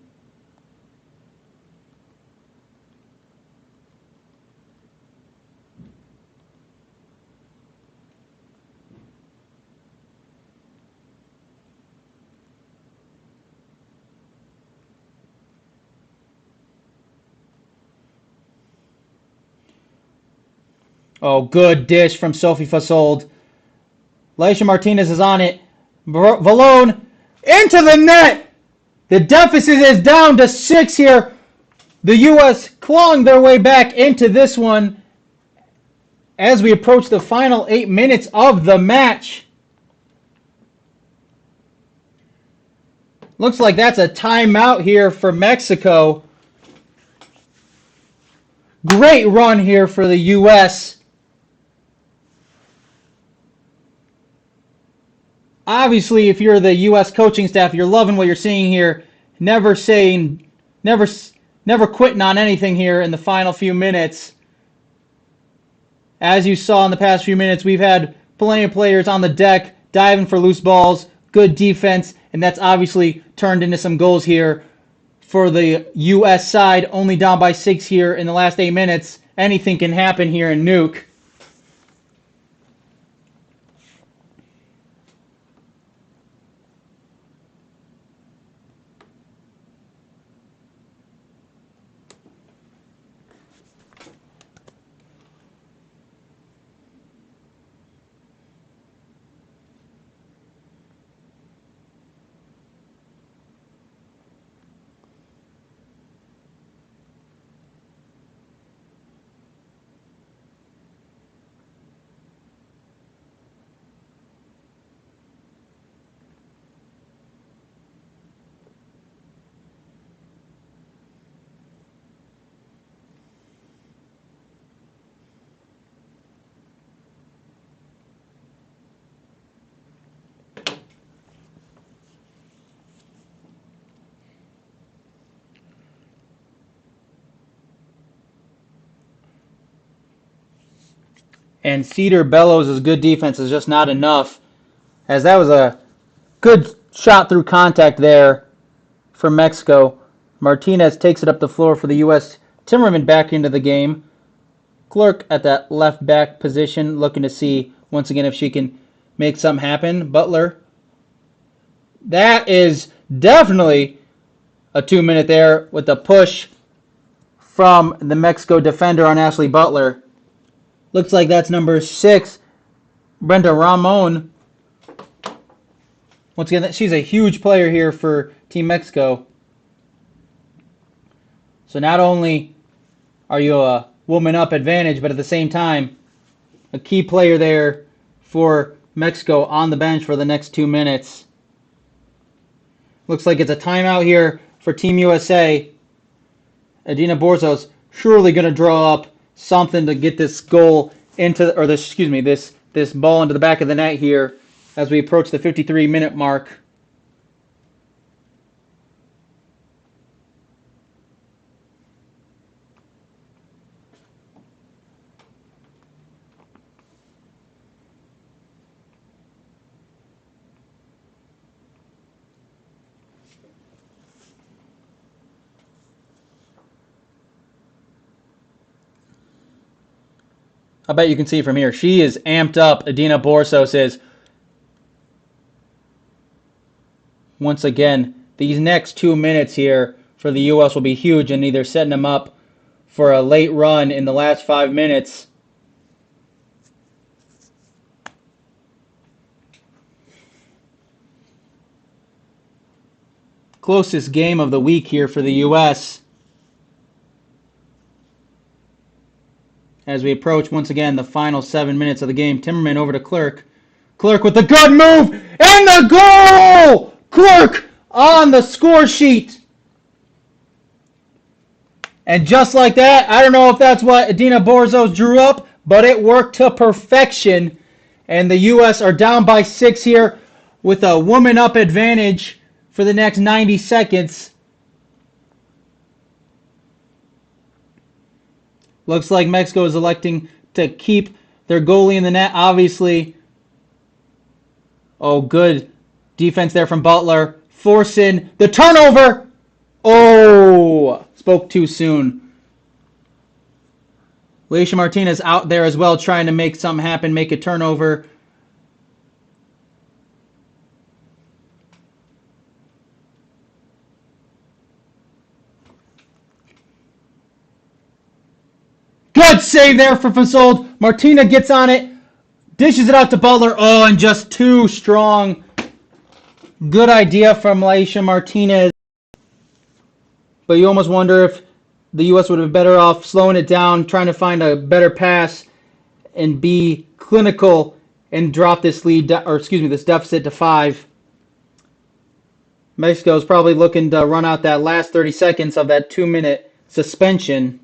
Speaker 2: Oh, good dish from Sophie Fasold. Laisha Martinez is on it. Valone into the net. The deficit is down to 6 here. The U.S. clawing their way back into this one as we approach the final 8 minutes of the match. Looks like that's a timeout here for Mexico. Great run here for the U.S. Obviously, if you're the U.S. coaching staff, you're loving what you're seeing here. Never quitting on anything here in the final few minutes. As you saw in the past few minutes, we've had plenty of players on the deck diving for loose balls, good defense, and that's obviously turned into some goals here for the U.S. side, only down by 6 here in the last 8 minutes. Anything can happen here in Nuke. And Cedar Bellows' good defense is just not enough, as that was a good shot through contact there for Mexico. Martinez takes it up the floor for the U.S. Timmerman back into the game. Clark at that left back position, looking to see once again if she can make something happen. Butler. That is definitely a 2-minute there with a push from the Mexico defender on Ashley Butler. Looks like that's number 6, Brenda Ramon. Once again, she's a huge player here for Team Mexico. So not only are you a woman up advantage, but at the same time, a key player there for Mexico on the bench for the next 2 minutes. Looks like it's a timeout here for Team USA. Adina Borzo's surely going to draw up something to get this goal into, or this, excuse me, this ball into the back of the net here as we approach the 53-minute mark. I bet you can see from here. She is amped up. Adina Borsos is. Once again, these next 2 minutes here for the U.S. will be huge in either setting them up for a late run in the last 5 minutes. Closest game of the week here for the U.S. as we approach, once again, the final 7 minutes of the game. Timmerman over to Clerk. Clerk with the good move, and the goal! Clerk on the score sheet. And just like that, I don't know if that's what Adina Borzos drew up, but it worked to perfection. And the U.S. are down by 6 here with a woman up advantage for the next 90 seconds. Looks like Mexico is electing to keep their goalie in the net, obviously. Oh, good defense there from Butler. Forcing the turnover. Oh, spoke too soon. Leisha Martinez out there as well, trying to make something happen, make a turnover. Good save there for Fasold. Martina gets on it, dishes it out to Butler. Oh, and just too strong. Good idea from Leisha Martinez. But you almost wonder if the U.S. would have been better off slowing it down, trying to find a better pass, and be clinical and drop this lead, or excuse me, this deficit to 5. Mexico is probably looking to run out that last 30 seconds of that 2-minute suspension.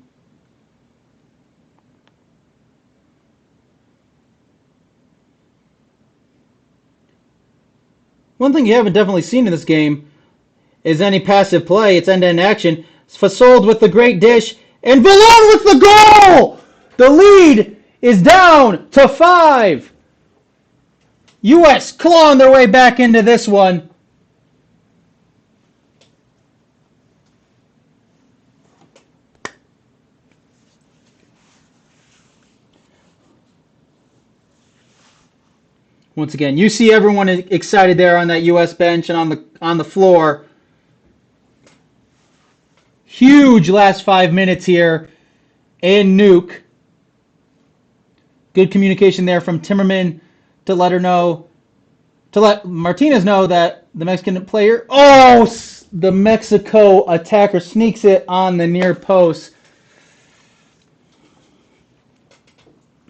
Speaker 2: One thing you haven't definitely seen in this game is any passive play. It's end-to-end action. Fasold with the great dish, and Valone with the goal! The lead is down to 5. U.S. clawing their way back into this one. Once again, you see everyone excited there on that U.S. bench and on the floor. Huge last 5 minutes here in Nuke. Good communication there from Timmerman to let Martinez know that the Mexican player, the Mexico attacker sneaks it on the near post.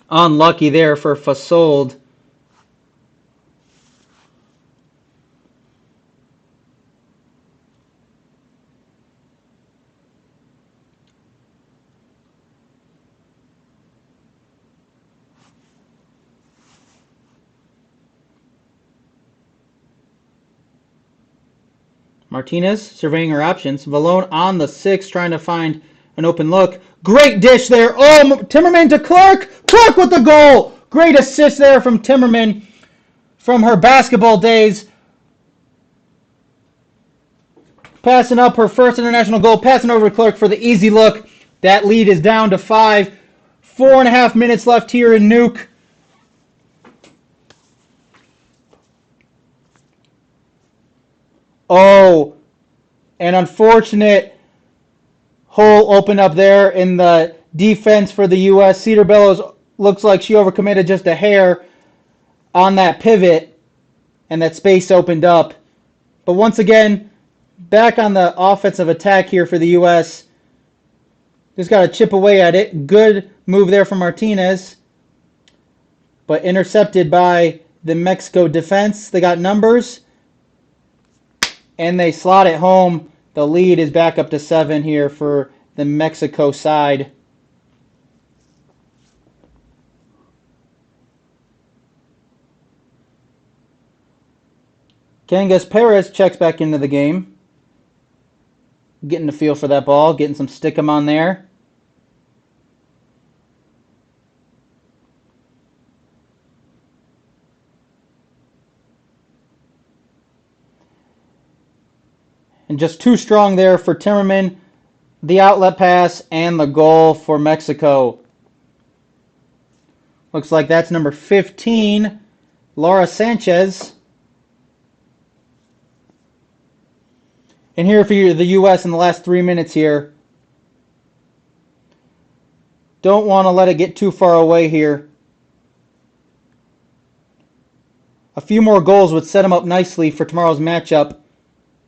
Speaker 2: Unlucky there for Fasold. Martinez surveying her options. Valone on the 6, trying to find an open look. Great dish there. Oh, Timmerman to Clark. Clark with the goal. Great assist there from Timmerman from her basketball days. Passing up her first international goal. Passing over to Clark for the easy look. That lead is down to 5. 4.5 minutes left here in Nuke. Oh, An unfortunate hole opened up there in the defense for the U.S. Cedar Bellows looks like she overcommitted just a hair on that pivot, and that space opened up. But once again, back on the offensive attack here for the U.S. Just got to chip away at it. Good move there from Martinez, but intercepted by the Mexico defense. They got numbers, and they slot it home. The lead is back up to 7 here for the Mexico side. Cangas Perez checks back into the game. Getting the feel for that ball, getting some stick-em on there. And just too strong there for Timmerman. The outlet pass and the goal for Mexico. Looks like that's number 15, Laura Sanchez. And here for the U.S. in the last 3 minutes here. Don't want to let it get too far away here. A few more goals would set them up nicely for tomorrow's matchup.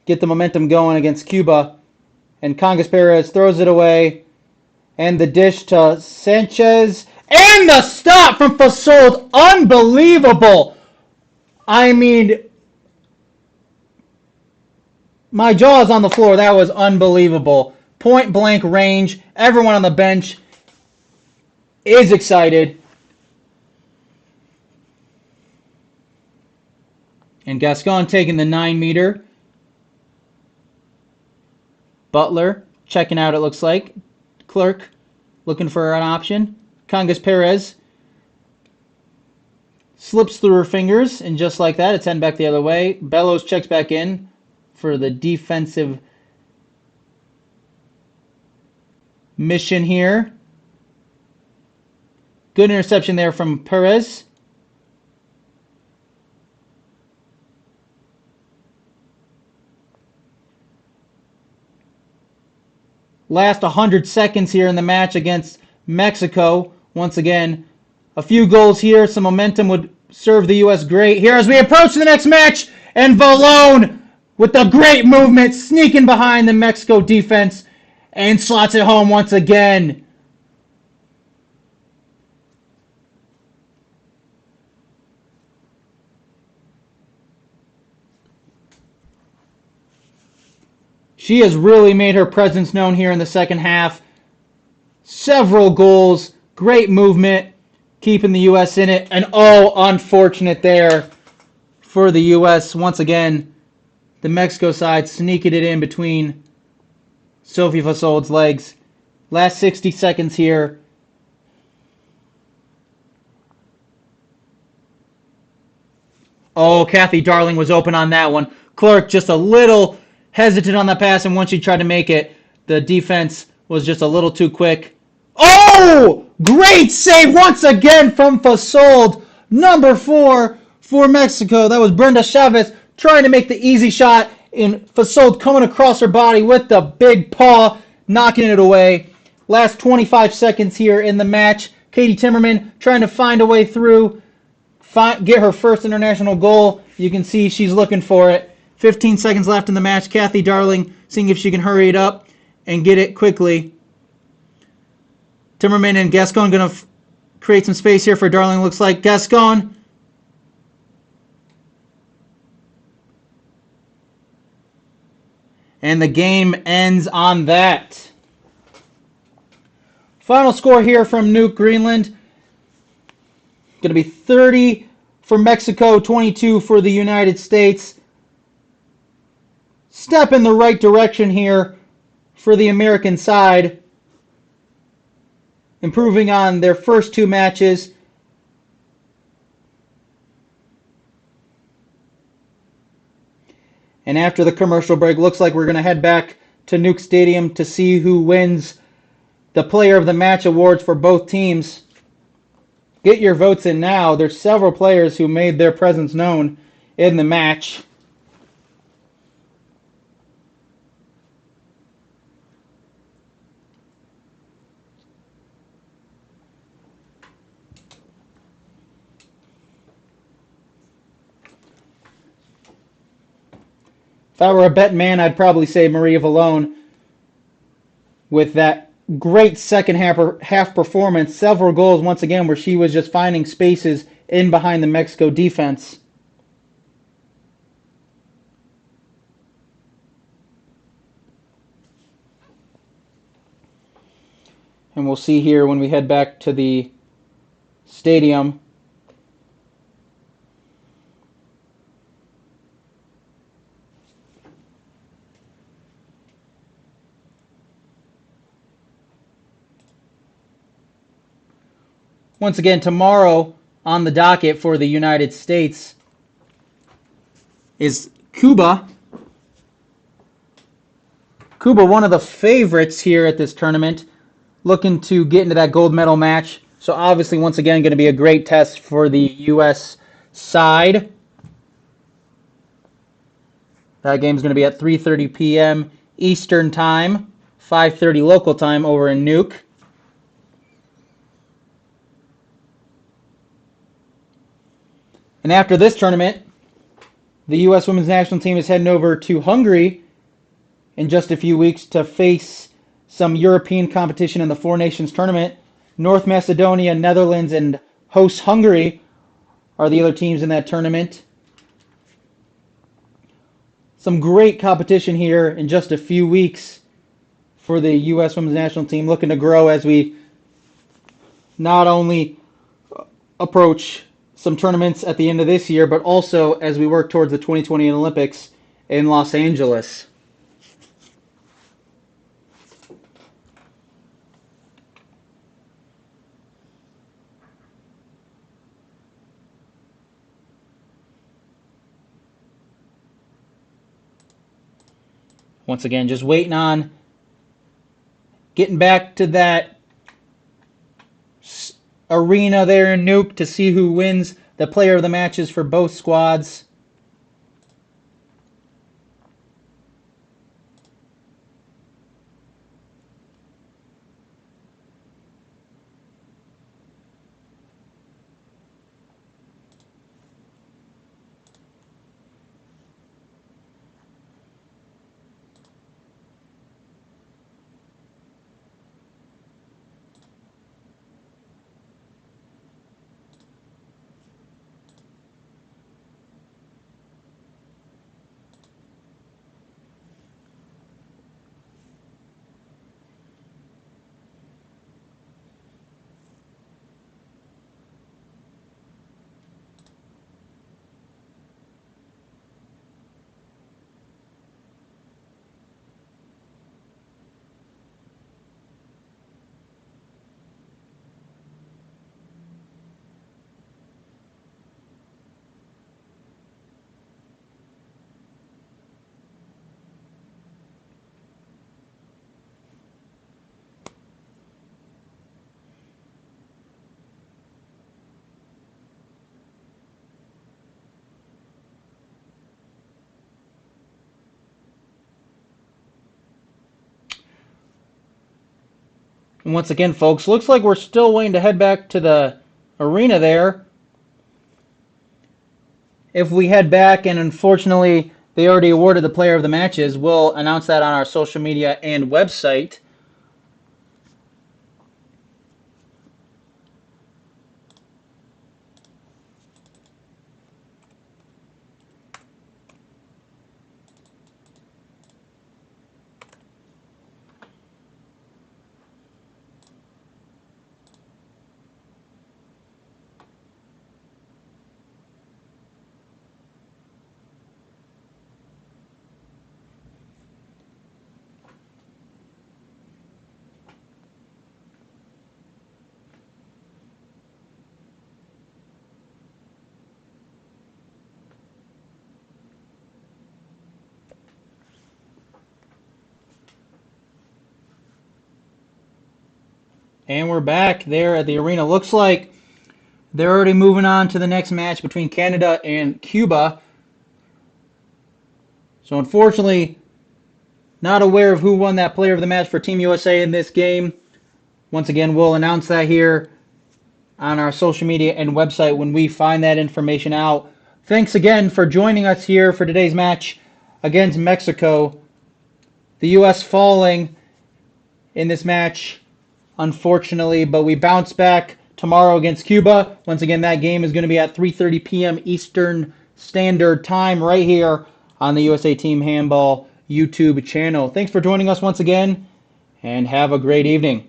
Speaker 2: Get the momentum going against Cuba. And Cangas Perez throws it away. And the dish to Sanchez. And the stop from Fasold. Unbelievable. I mean, my jaw is on the floor. That was unbelievable. Point blank range. Everyone on the bench is excited. And Gascon taking the 9-meter. Butler checking out, it looks like. Clerk looking for an option. Cangas Perez slips through her fingers, and just like that, it's heading back the other way. Bellows checks back in for the defensive mission here. Good interception there from Perez. Last 100 seconds here in the match against Mexico. Once again, a few goals here. Some momentum would serve the U.S. great here as we approach the next match. And Valone with the great movement, sneaking behind the Mexico defense and slots it home once again. She has really made her presence known here in the second half. Several goals, great movement, keeping the U.S. in it. And unfortunate there for the U.S. Once again, the Mexico side sneaking it in between Sophie Fasold's legs. Last 60 seconds here. Kathy Darling was open on that one. Clark just a little hesitant on the pass, and once she tried to make it, the defense was just a little too quick. Great save once again from Fasold. Number 4 for Mexico. That was Brenda Chavez trying to make the easy shot, and Fasold coming across her body with the big paw, knocking it away. Last 25 seconds here in the match. Katie Timmerman trying to find a way through, get her first international goal. You can see she's looking for it. 15 seconds left in the match. Kathy Darling seeing if she can hurry it up and get it quickly. Timmerman and Gascon going to create some space here for Darling, looks like. Gascon. And the game ends on that. Final score here from Nuke Greenland. Going to be 30 for Mexico, 22 for the United States. Step in the right direction here for the American side. Improving on their first 2 matches. And after the commercial break, looks like we're going to head back to Nuke Stadium to see who wins the Player of the Match awards for both teams. Get your votes in now. There's several players who made their presence known in the match. If I were a bet man, I'd probably say Maria Valone with that great second half performance. Several goals once again where she was just finding spaces in behind the Mexico defense. And we'll see here when we head back to the stadium. Once again, tomorrow on the docket for the United States is Cuba. Cuba, one of the favorites here at this tournament, looking to get into that gold medal match. So obviously, once again, going to be a great test for the U.S. side. That game's going to be at 3:30 p.m. Eastern Time, 5:30 local time over in Nuke. And after this tournament, the U.S. women's national team is heading over to Hungary in just a few weeks to face some European competition in the Four Nations tournament. North Macedonia, Netherlands, and host Hungary are the other teams in that tournament. Some great competition here in just a few weeks for the U.S. women's national team, looking to grow as we not only approach some tournaments at the end of this year, but also as we work towards the 2020 Olympics in Los Angeles. Once again, just waiting on getting back to that arena there in Nuke to see who wins the player of the matches for both squads. And once again, folks, looks like we're still waiting to head back to the arena there. If we head back and unfortunately they already awarded the player of the matches, we'll announce that on our social media and website. And we're back there at the arena. Looks like they're already moving on to the next match between Canada and Cuba. So unfortunately, not aware of who won that player of the match for Team USA in this game. Once again, we'll announce that here on our social media and website when we find that information out. Thanks again for joining us here for today's match against Mexico. The U.S. falling in this match, unfortunately, but we bounce back tomorrow against Cuba. Once again, that game is going to be at 3:30 p.m. Eastern Standard Time right here on the USA Team Handball YouTube channel. Thanks for joining us once again, and have a great evening.